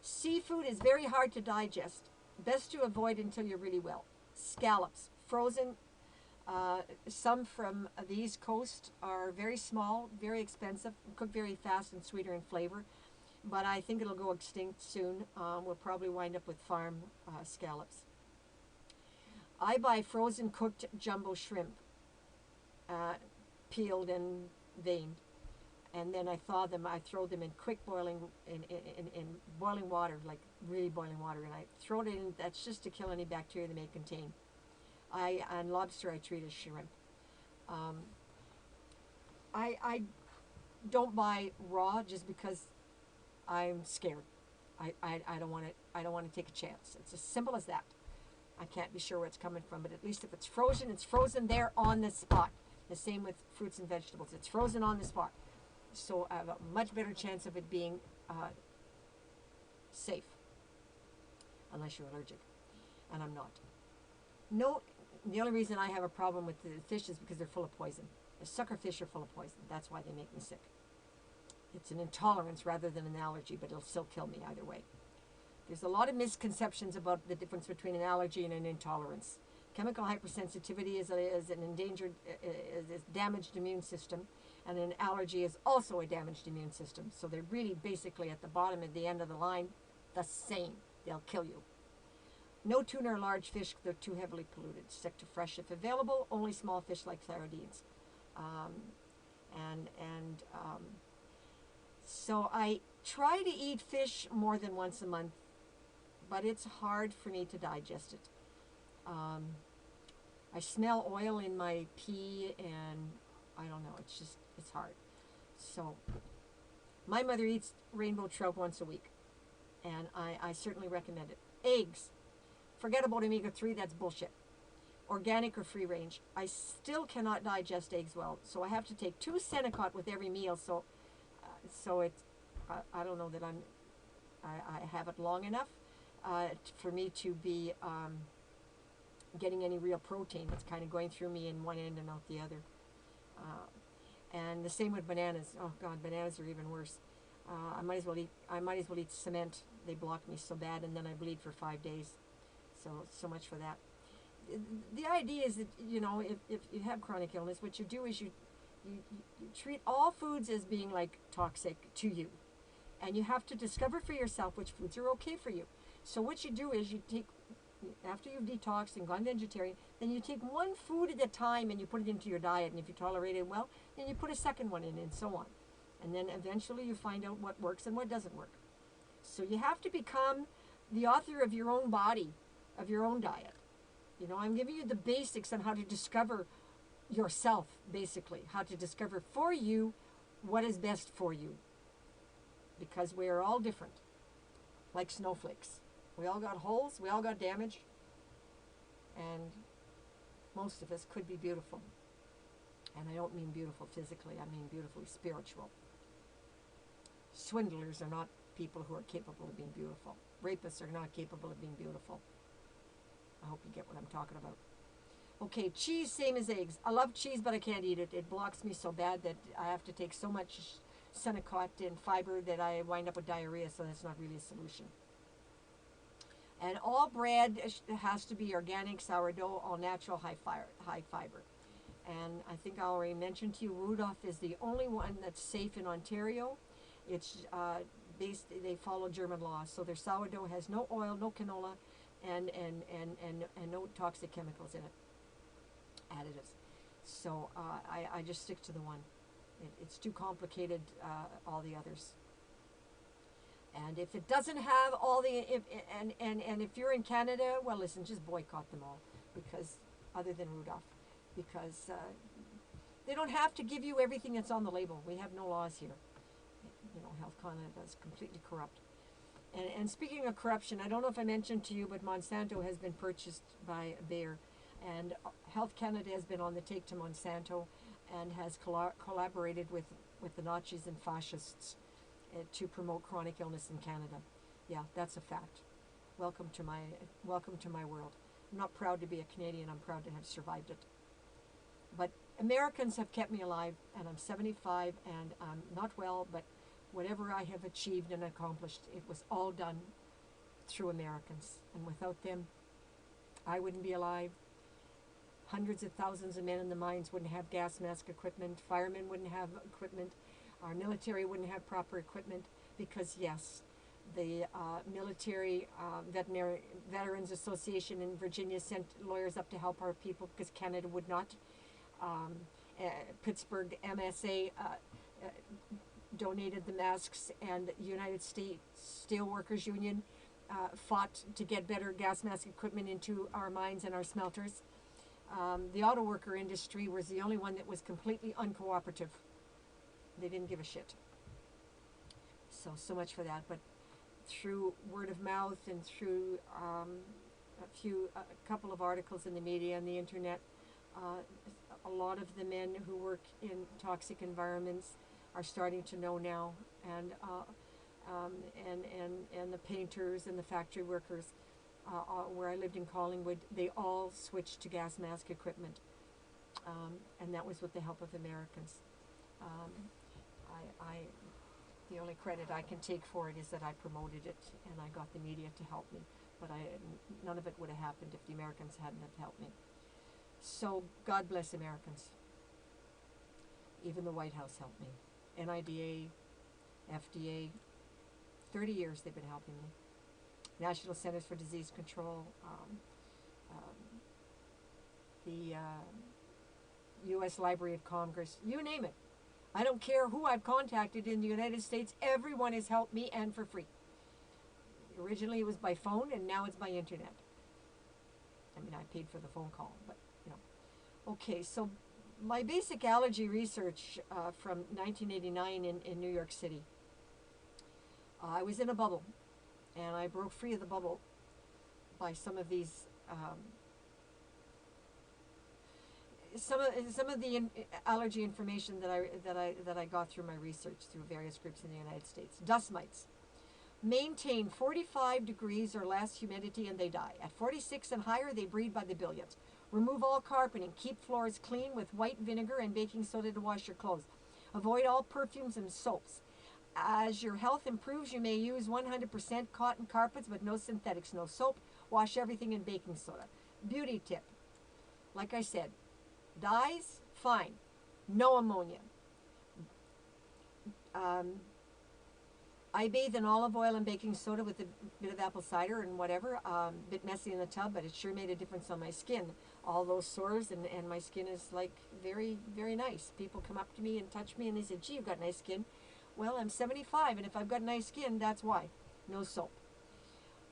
Seafood is very hard to digest. Best to avoid until you're really well. Scallops, frozen. Some from the East Coast are very small, very expensive, cook very fast and sweeter in flavor. But I think it'll go extinct soon. We'll probably wind up with farm scallops. I buy frozen cooked jumbo shrimp, peeled and veined. And then I thaw them. I throw them in quick boiling, in boiling water, like really boiling water, and I throw it in. That's just to kill any bacteria they may contain. And lobster I treat as shrimp. I don't buy raw just because I'm scared. I don't want it. I don't want to take a chance. It's as simple as that. I can't be sure where it's coming from, but at least if it's frozen there on the spot. The same with fruits and vegetables. It's frozen on the spot. So I have a much better chance of it being safe, unless you're allergic, and I'm not. No, the only reason I have a problem with the fish is because they're full of poison. The sucker fish are full of poison. That's why they make me sick. It's an intolerance rather than an allergy, but it'll still kill me either way. There's a lot of misconceptions about the difference between an allergy and an intolerance. Chemical hypersensitivity is an endangered, is damaged immune system, and an allergy is also a damaged immune system. So they're really basically at the bottom and the end of the line, the same. They'll kill you. No tuna or large fish, they're too heavily polluted. Stick to fresh if available, only small fish like sardines. So I try to eat fish more than once a month, but it's hard for me to digest it. I smell oil in my pee, and I don't know, it's hard. So my mother eats rainbow trout once a week, and I certainly recommend it. Eggs. Forget about omega-3, that's bullshit. Organic or free range. I still cannot digest eggs well, so I have to take 2 Senecot with every meal, so it's, I don't know that I have it long enough for me to be getting any real protein. It's kind of going through me in one end and out the other. And the same with bananas. Oh God, bananas are even worse. I might as well eat cement. They block me so bad, and then I bleed for 5 days. So much for that. The idea is that, you know, if you have chronic illness, what you do is you treat all foods as being like toxic to you, and you have to discover for yourself which foods are okay for you. So what you do is you take, after you've detoxed and gone vegetarian, then you take one food at a time and you put it into your diet, and if you tolerate it well, then you put a second one in, and so on. And then eventually you find out what works and what doesn't work. So you have to become the author of your own body, of your own diet. You know, I'm giving you the basics on how to discover yourself, basically, how to discover for you what is best for you, because we are all different, like snowflakes. We all got holes, we all got damage, and most of us could be beautiful. And I don't mean beautiful physically, I mean beautifully spiritual. Swindlers are not people who are capable of being beautiful. Rapists are not capable of being beautiful. I hope you get what I'm talking about. Okay, cheese, same as eggs. I love cheese, but I can't eat it. It blocks me so bad that I have to take so much Senecot and fiber that I wind up with diarrhea, so that's not really a solution. And all bread has to be organic, sourdough, all natural, high fiber. And I think I already mentioned to you, Rudolph is the only one that's safe in Ontario. It's they follow German law, so their sourdough has no oil, no canola, and no toxic chemicals in it, additives. So I just stick to the one. It's too complicated, all the others. And if it doesn't have all the, if you're in Canada, well, listen, just boycott them all, because, other than Rudolph, because they don't have to give you everything that's on the label. We have no laws here. You know, Health Canada is completely corrupt. And speaking of corruption, I don't know if I mentioned to you, but Monsanto has been purchased by Bayer, and Health Canada has been on the take to Monsanto and has collaborated with the Nazis and fascists to promote chronic illness in Canada. Yeah, that's a fact. Welcome to my world. I'm not proud to be a Canadian. I'm proud to have survived it. But Americans have kept me alive, and I'm 75, and I'm not well, but whatever I have achieved and accomplished, it was all done through Americans. And without them, I wouldn't be alive. Hundreds of thousands of men in the mines wouldn't have gas mask equipment. Firemen wouldn't have equipment. Our military wouldn't have proper equipment, because, yes, the Military Veterans Association in Virginia sent lawyers up to help our people because Canada would not. Pittsburgh MSA donated the masks, and the United States Steelworkers Union fought to get better gas mask equipment into our mines and our smelters. The auto worker industry was the only one that was completely uncooperative. They didn't give a shit. So much for that. But through word of mouth and through a couple of articles in the media and the internet, a lot of the men who work in toxic environments are starting to know now, and the painters and the factory workers, where I lived in Collingwood, they all switched to gas mask equipment. and that was with the help of Americans. Um, I the only credit I can take for it is that I promoted it and I got the media to help me. But none of it would have happened if the Americans hadn't have helped me. So God bless Americans. Even the White House helped me. NIDA, FDA, 30 years they've been helping me. National Centers for Disease Control, the U.S. Library of Congress, you name it. I don't care who I've contacted in the United States, everyone has helped me and for free. Originally it was by phone and now it's by internet. I mean, I paid for the phone call, but you know. Okay, so my basic allergy research from 1989 in New York City. I was in a bubble and I broke free of the bubble by some of these some of the allergy information that I got through my research through various groups in the United States. Dust mites maintain 45 degrees or less humidity and they die. At 46 and higher, they breed by the billions. Remove all carpeting. Keep floors clean with white vinegar and baking soda to wash your clothes. Avoid all perfumes and soaps. As your health improves, you may use 100% cotton carpets, but no synthetics, no soap. Wash everything in baking soda. Beauty tip. Like I said, dyes, fine. No ammonia. I bathe in olive oil and baking soda with a bit of apple cider and whatever. A bit messy in the tub, but it sure made a difference on my skin. All those sores and my skin is like very, very nice. People come up to me and touch me and they say, gee, you've got nice skin. Well, I'm 75 and if I've got nice skin, that's why. No soap.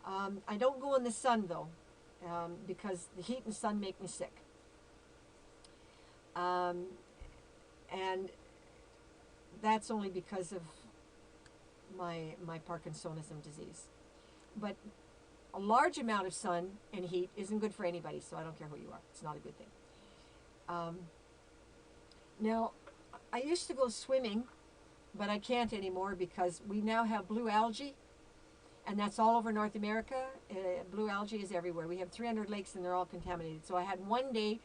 I don't go in the sun though, because the heat and sun make me sick. And that's only because of my Parkinsonism disease. But a large amount of sun and heat isn't good for anybody, so I don't care who you are. It's not a good thing. Now, I used to go swimming, but I can't anymore because we now have blue algae, and that's all over North America. Blue algae is everywhere. We have 300 lakes and they're all contaminated. So I had one day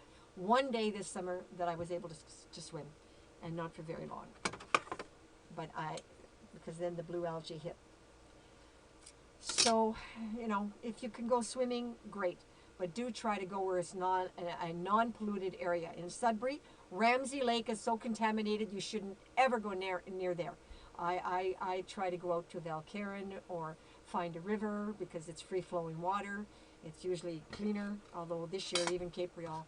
this summer that I was able to swim, and not for very long. But because then the blue algae hit. So, you know, if you can go swimming, great. But do try to go where it's not a non-polluted area. In Sudbury, Ramsey Lake is so contaminated you shouldn't ever go near there. I try to go out to Valcarin or find a river because it's free-flowing water. It's usually cleaner, although this year even Cape Real,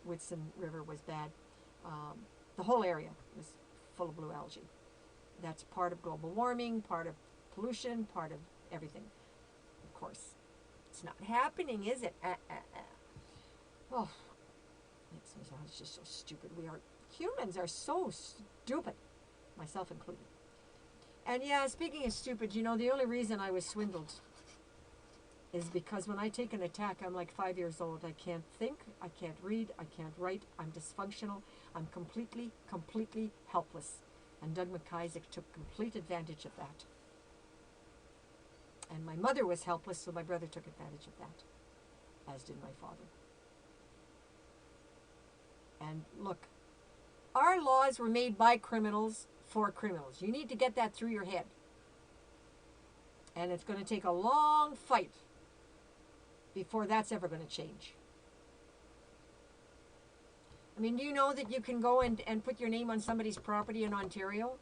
Whitson River was bad. The whole area was full of blue algae. That's part of global warming, part of pollution, part of everything. Of course, it's not happening, is it? Oh, it's just so stupid. Humans are so stupid, myself included. And yeah, speaking of stupid, you know, the only reason I was swindled is because when I take an attack, I'm like 5 years old. I can't think, I can't read, I can't write, I'm dysfunctional, I'm completely helpless. And Doug McIsaac took complete advantage of that. And my mother was helpless, so my brother took advantage of that, as did my father. And look, our laws were made by criminals for criminals. You need to get that through your head. And it's going to take a long fight before that's ever going to change. I mean, do you know that you can go and put your name on somebody's property in Ontario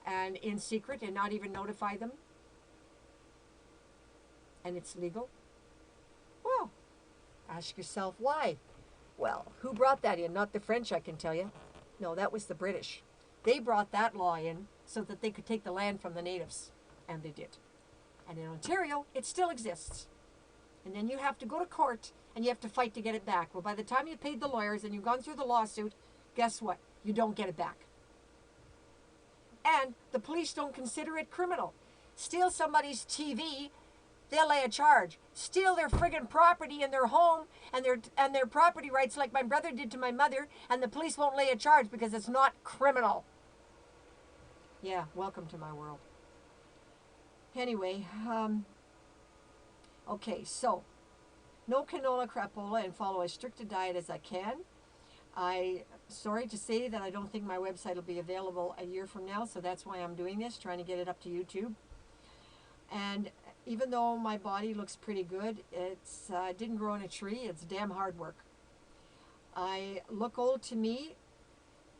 and in secret and not even notify them? And it's legal? Well, ask yourself why. Well, who brought that in? Not the French, I can tell you. No, that was the British. They brought that law in so that they could take the land from the natives. And they did. And in Ontario, it still exists. And then you have to go to court and you have to fight to get it back. Well, by the time you've paid the lawyers and you've gone through the lawsuit, guess what? You don't get it back. And the police don't consider it criminal. Steal somebody's TV, they'll lay a charge. Steal their friggin' property in their home and their property rights like my brother did to my mother, and the police won't lay a charge because it's not criminal. Yeah, welcome to my world. Anyway, okay, so no canola, crapola, and follow as strict a diet as I can. Sorry to say that I don't think my website will be available a year from now, so that's why I'm doing this, trying to get it up to YouTube. And even though my body looks pretty good, it's didn't grow on a tree. It's damn hard work. I look old to me,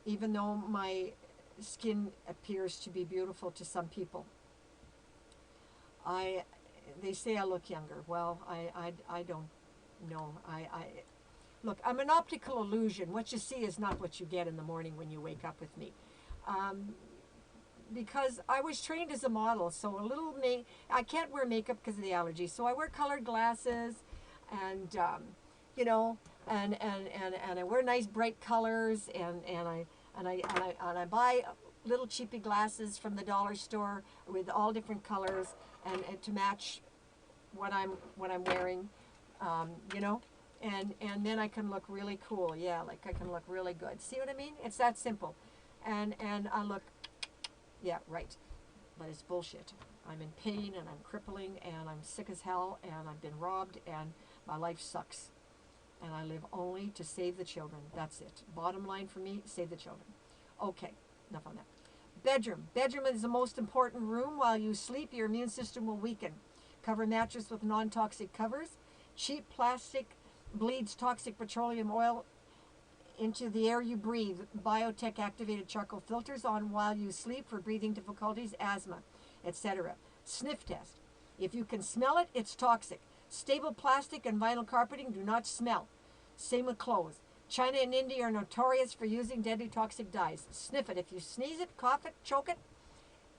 even though my skin appears to be beautiful to some people. I They say I look younger. Well, I don't know. Look, I'm an optical illusion. What you see is not what you get in the morning when you wake up with me. Because I was trained as a model, so I can't wear makeup because of the allergies. So I wear colored glasses, and you know, and I wear nice bright colors, and I buy little cheapy glasses from the dollar store with all different colors, and to match what I'm wearing, you know, and then I can look really cool. Yeah, like I can look really good. See what I mean? It's that simple, and I look, yeah, right, but it's bullshit. I'm in pain and I'm crippling and I'm sick as hell and I've been robbed and my life sucks, and I live only to save the children. That's it. Bottom line for me: save the children. Okay, enough on that. Bedroom. Bedroom is the most important room. While you sleep, your immune system will weaken. Cover mattress with non-toxic covers. Cheap plastic bleeds toxic petroleum oil into the air you breathe. Biotech activated charcoal filters on while you sleep for breathing difficulties, asthma, etc. Sniff test. If you can smell it, it's toxic. Stable plastic and vinyl carpeting do not smell. Same with clothes. China and India are notorious for using deadly toxic dyes. Sniff it. If you sneeze it, cough it, choke it,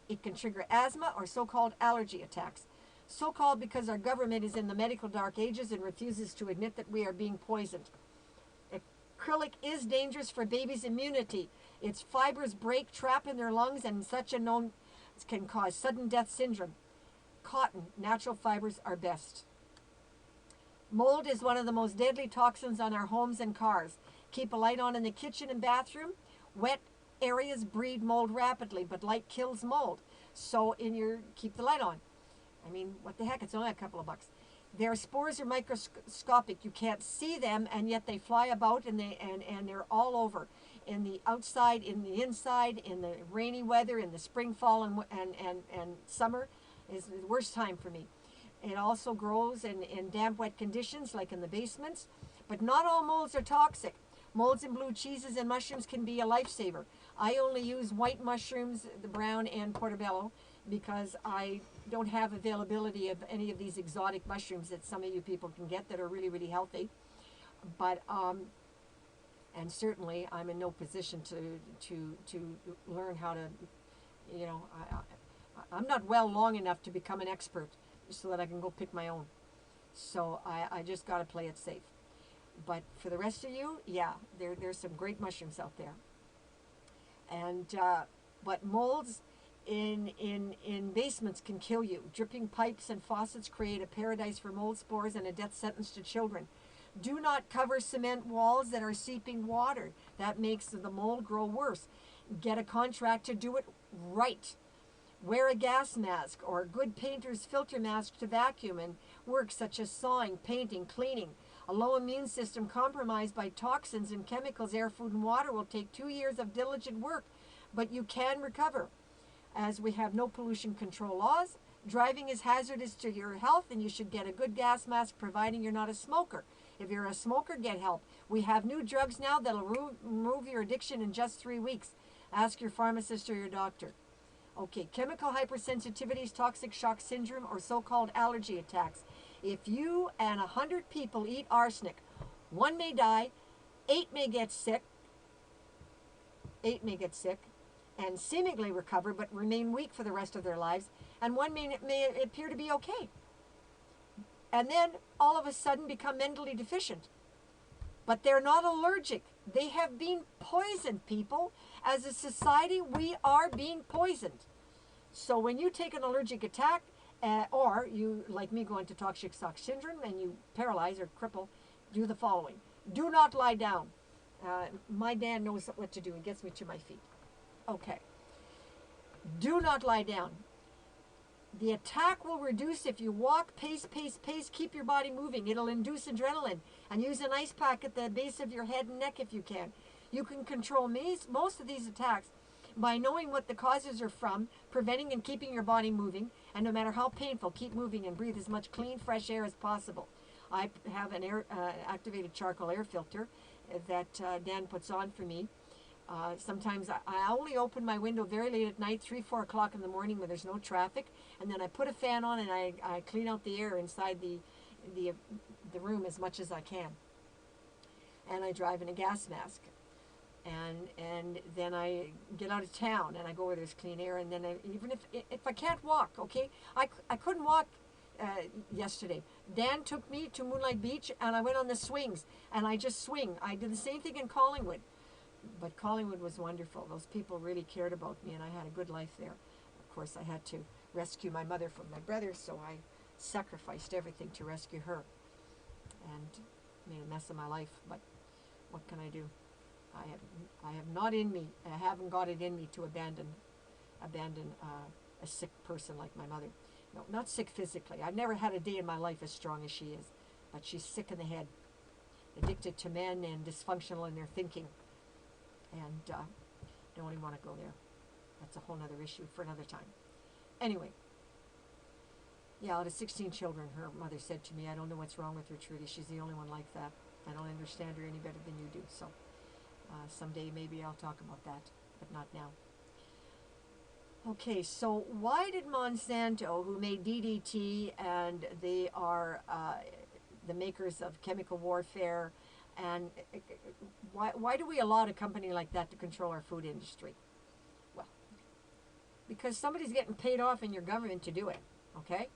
it can trigger asthma or so-called allergy attacks. So-called because our government is in the medical dark ages and refuses to admit that we are being poisoned. Acrylic is dangerous for babies' immunity. Its fibers break, trap in their lungs, and such a known can cause sudden death syndrome. Cotton, natural fibers are best. Mold is one of the most deadly toxins on our homes and cars. Keep a light on in the kitchen and bathroom. Wet areas breed mold rapidly, but light kills mold. So keep the light on. I mean, what the heck? It's only a couple of bucks. Their spores are microscopic. You can't see them, and yet they fly about, and they're all over. In the outside, in the inside, in the rainy weather, in the spring, fall, and summer is the worst time for me. It also grows in damp, wet conditions, like in the basements. But not all molds are toxic. Molds in blue cheeses and mushrooms can be a lifesaver. I only use white mushrooms, the brown and portobello, because I don't have availability of any of these exotic mushrooms that some of you people can get that are really, really healthy. But and certainly I'm in no position to learn how to, you know, I'm not well long enough to become an expert so that I can go pick my own. So I just got to play it safe. But for the rest of you, yeah, there's some great mushrooms out there. And but molds in basements can kill you. Dripping pipes and faucets create a paradise for mold spores and a death sentence to children. Do not cover cement walls that are seeping water. That makes the mold grow worse. Get a contractor to do it right. Wear a gas mask or a good painter's filter mask to vacuum and work such as sawing, painting, cleaning. A low immune system compromised by toxins and chemicals, air, food, and water will take 2 years of diligent work, but you can recover. As we have no pollution control laws, driving is hazardous to your health, and you should get a good gas mask providing you're not a smoker. If you're a smoker, get help. We have new drugs now that'll remove your addiction in just 3 weeks. Ask your pharmacist or your doctor. Okay, chemical hypersensitivities, toxic shock syndrome, or so-called allergy attacks. If you and 100 people eat arsenic, 1 may die, 8 may get sick, and seemingly recover but remain weak for the rest of their lives, and 1 may appear to be okay. And then all of a sudden become mentally deficient. But they're not allergic. They have been poisoned, people. As a society, we are being poisoned. So when you take an allergic attack, or you, like me, go into toxic shock syndrome and you paralyze or cripple, do the following. Do not lie down. My dad knows what to do. He gets me to my feet. Okay. Do not lie down. The attack will reduce if you walk, pace, pace, pace, keep your body moving. It'll induce adrenaline. And use an ice pack at the base of your head and neck if you can. You can control most of these attacks by knowing what the causes are from, preventing and keeping your body moving, and no matter how painful, keep moving and breathe as much clean, fresh air as possible. I have an activated charcoal air filter that Dan puts on for me. Sometimes I only open my window very late at night, 3, 4 o'clock in the morning when there's no traffic, and then I put a fan on and I clean out the air inside the room as much as I can. And I drive in a gas mask. And then I get out of town and I go where there's clean air, and then even if I can't walk, okay, I couldn't walk yesterday. Dan took me to Moonlight Beach and I went on the swings and I just swing. I did the same thing in Collingwood, but Collingwood was wonderful. Those people really cared about me and I had a good life there. Of course, I had to rescue my mother from my brother, so I sacrificed everything to rescue her and made a mess of my life, but what can I do? I have not in me. I haven't got it in me to abandon a sick person like my mother. No, not sick physically. I've never had a day in my life as strong as she is, but she's sick in the head, addicted to men and dysfunctional in their thinking, and don't even want to go there. That's a whole other issue for another time. Anyway, yeah, out of 16 children, her mother said to me, "I don't know what's wrong with her, Trudy. She's the only one like that. I don't understand her any better than you do." So. Someday maybe I'll talk about that, but not now. Okay, so why did Monsanto, who made DDT, and they are the makers of chemical warfare, and why do we allow a company like that to control our food industry? Well, because somebody's getting paid off in your government to do it, okay?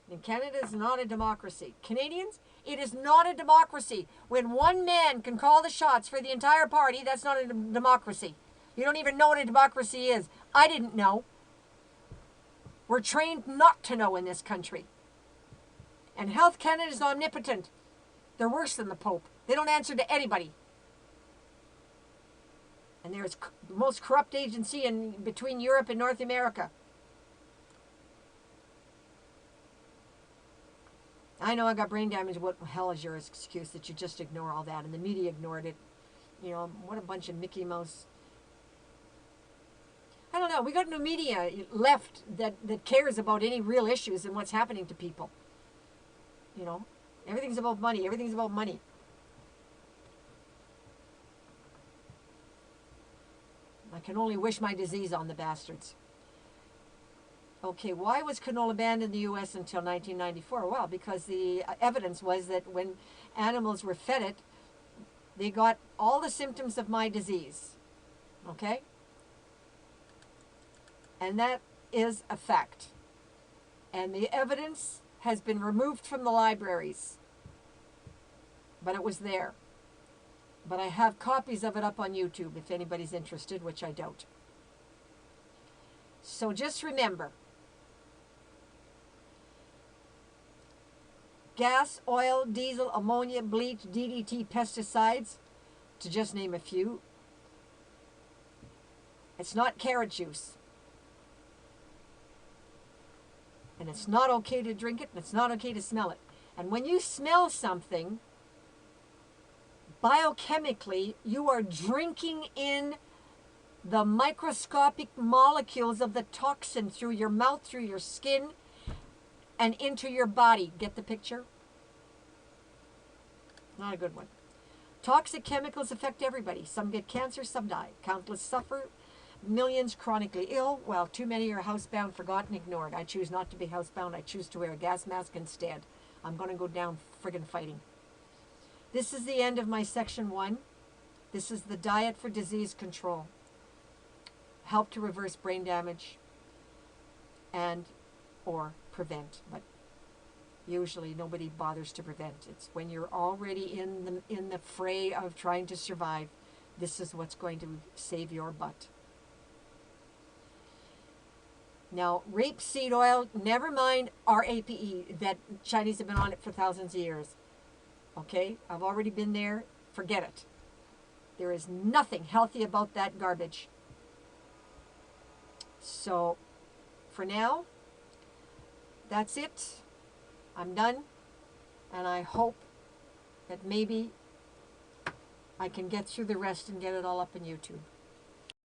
And Canada is not a democracy. Canadians, it is not a democracy. When one man can call the shots for the entire party, that's not a democracy. You don't even know what a democracy is. I didn't know. We're trained not to know in this country. And Health Canada is omnipotent. They're worse than the Pope. They don't answer to anybody. And they're the most corrupt agency between Europe and North America. I know I got brain damage. What the hell is your excuse that you just ignore all that? And the media ignored it. You know, what a bunch of Mickey Mouse. I don't know. We got no media left that cares about any real issues and what's happening to people. You know, everything's about money. Everything's about money. I can only wish my disease on the bastards. Okay, why was canola banned in the U.S. until 1994? Well, because the evidence was that when animals were fed it, they got all the symptoms of my disease. Okay? And that is a fact. And the evidence has been removed from the libraries. But it was there. But I have copies of it up on YouTube if anybody's interested, which I don't. So just remember, gas, oil, diesel, ammonia, bleach, DDT, pesticides, to just name a few. It's not carrot juice. And it's not okay to drink it, and it's not okay to smell it. And when you smell something, biochemically, you are drinking in the microscopic molecules of the toxin through your mouth, through your skin, and into your body. Get the picture? Not a good one. Toxic chemicals affect everybody. Some get cancer, some die. Countless suffer, millions chronically ill, while too many are housebound, forgotten, ignored. I choose not to be housebound. I choose to wear a gas mask instead. I'm going to go down friggin' fighting. This is the end of my section 1. This is the diet for disease control. Help to reverse brain damage and or prevent, but usually nobody bothers to prevent. It's when you're already in the fray of trying to survive. This is what's going to save your butt. Now, rapeseed oil, never mind RAPE, that Chinese have been on it for thousands of years. Okay, I've already been there. Forget it. There is nothing healthy about that garbage. So, for now, that's it. I'm done. And I hope that maybe I can get through the rest and get it all up on YouTube.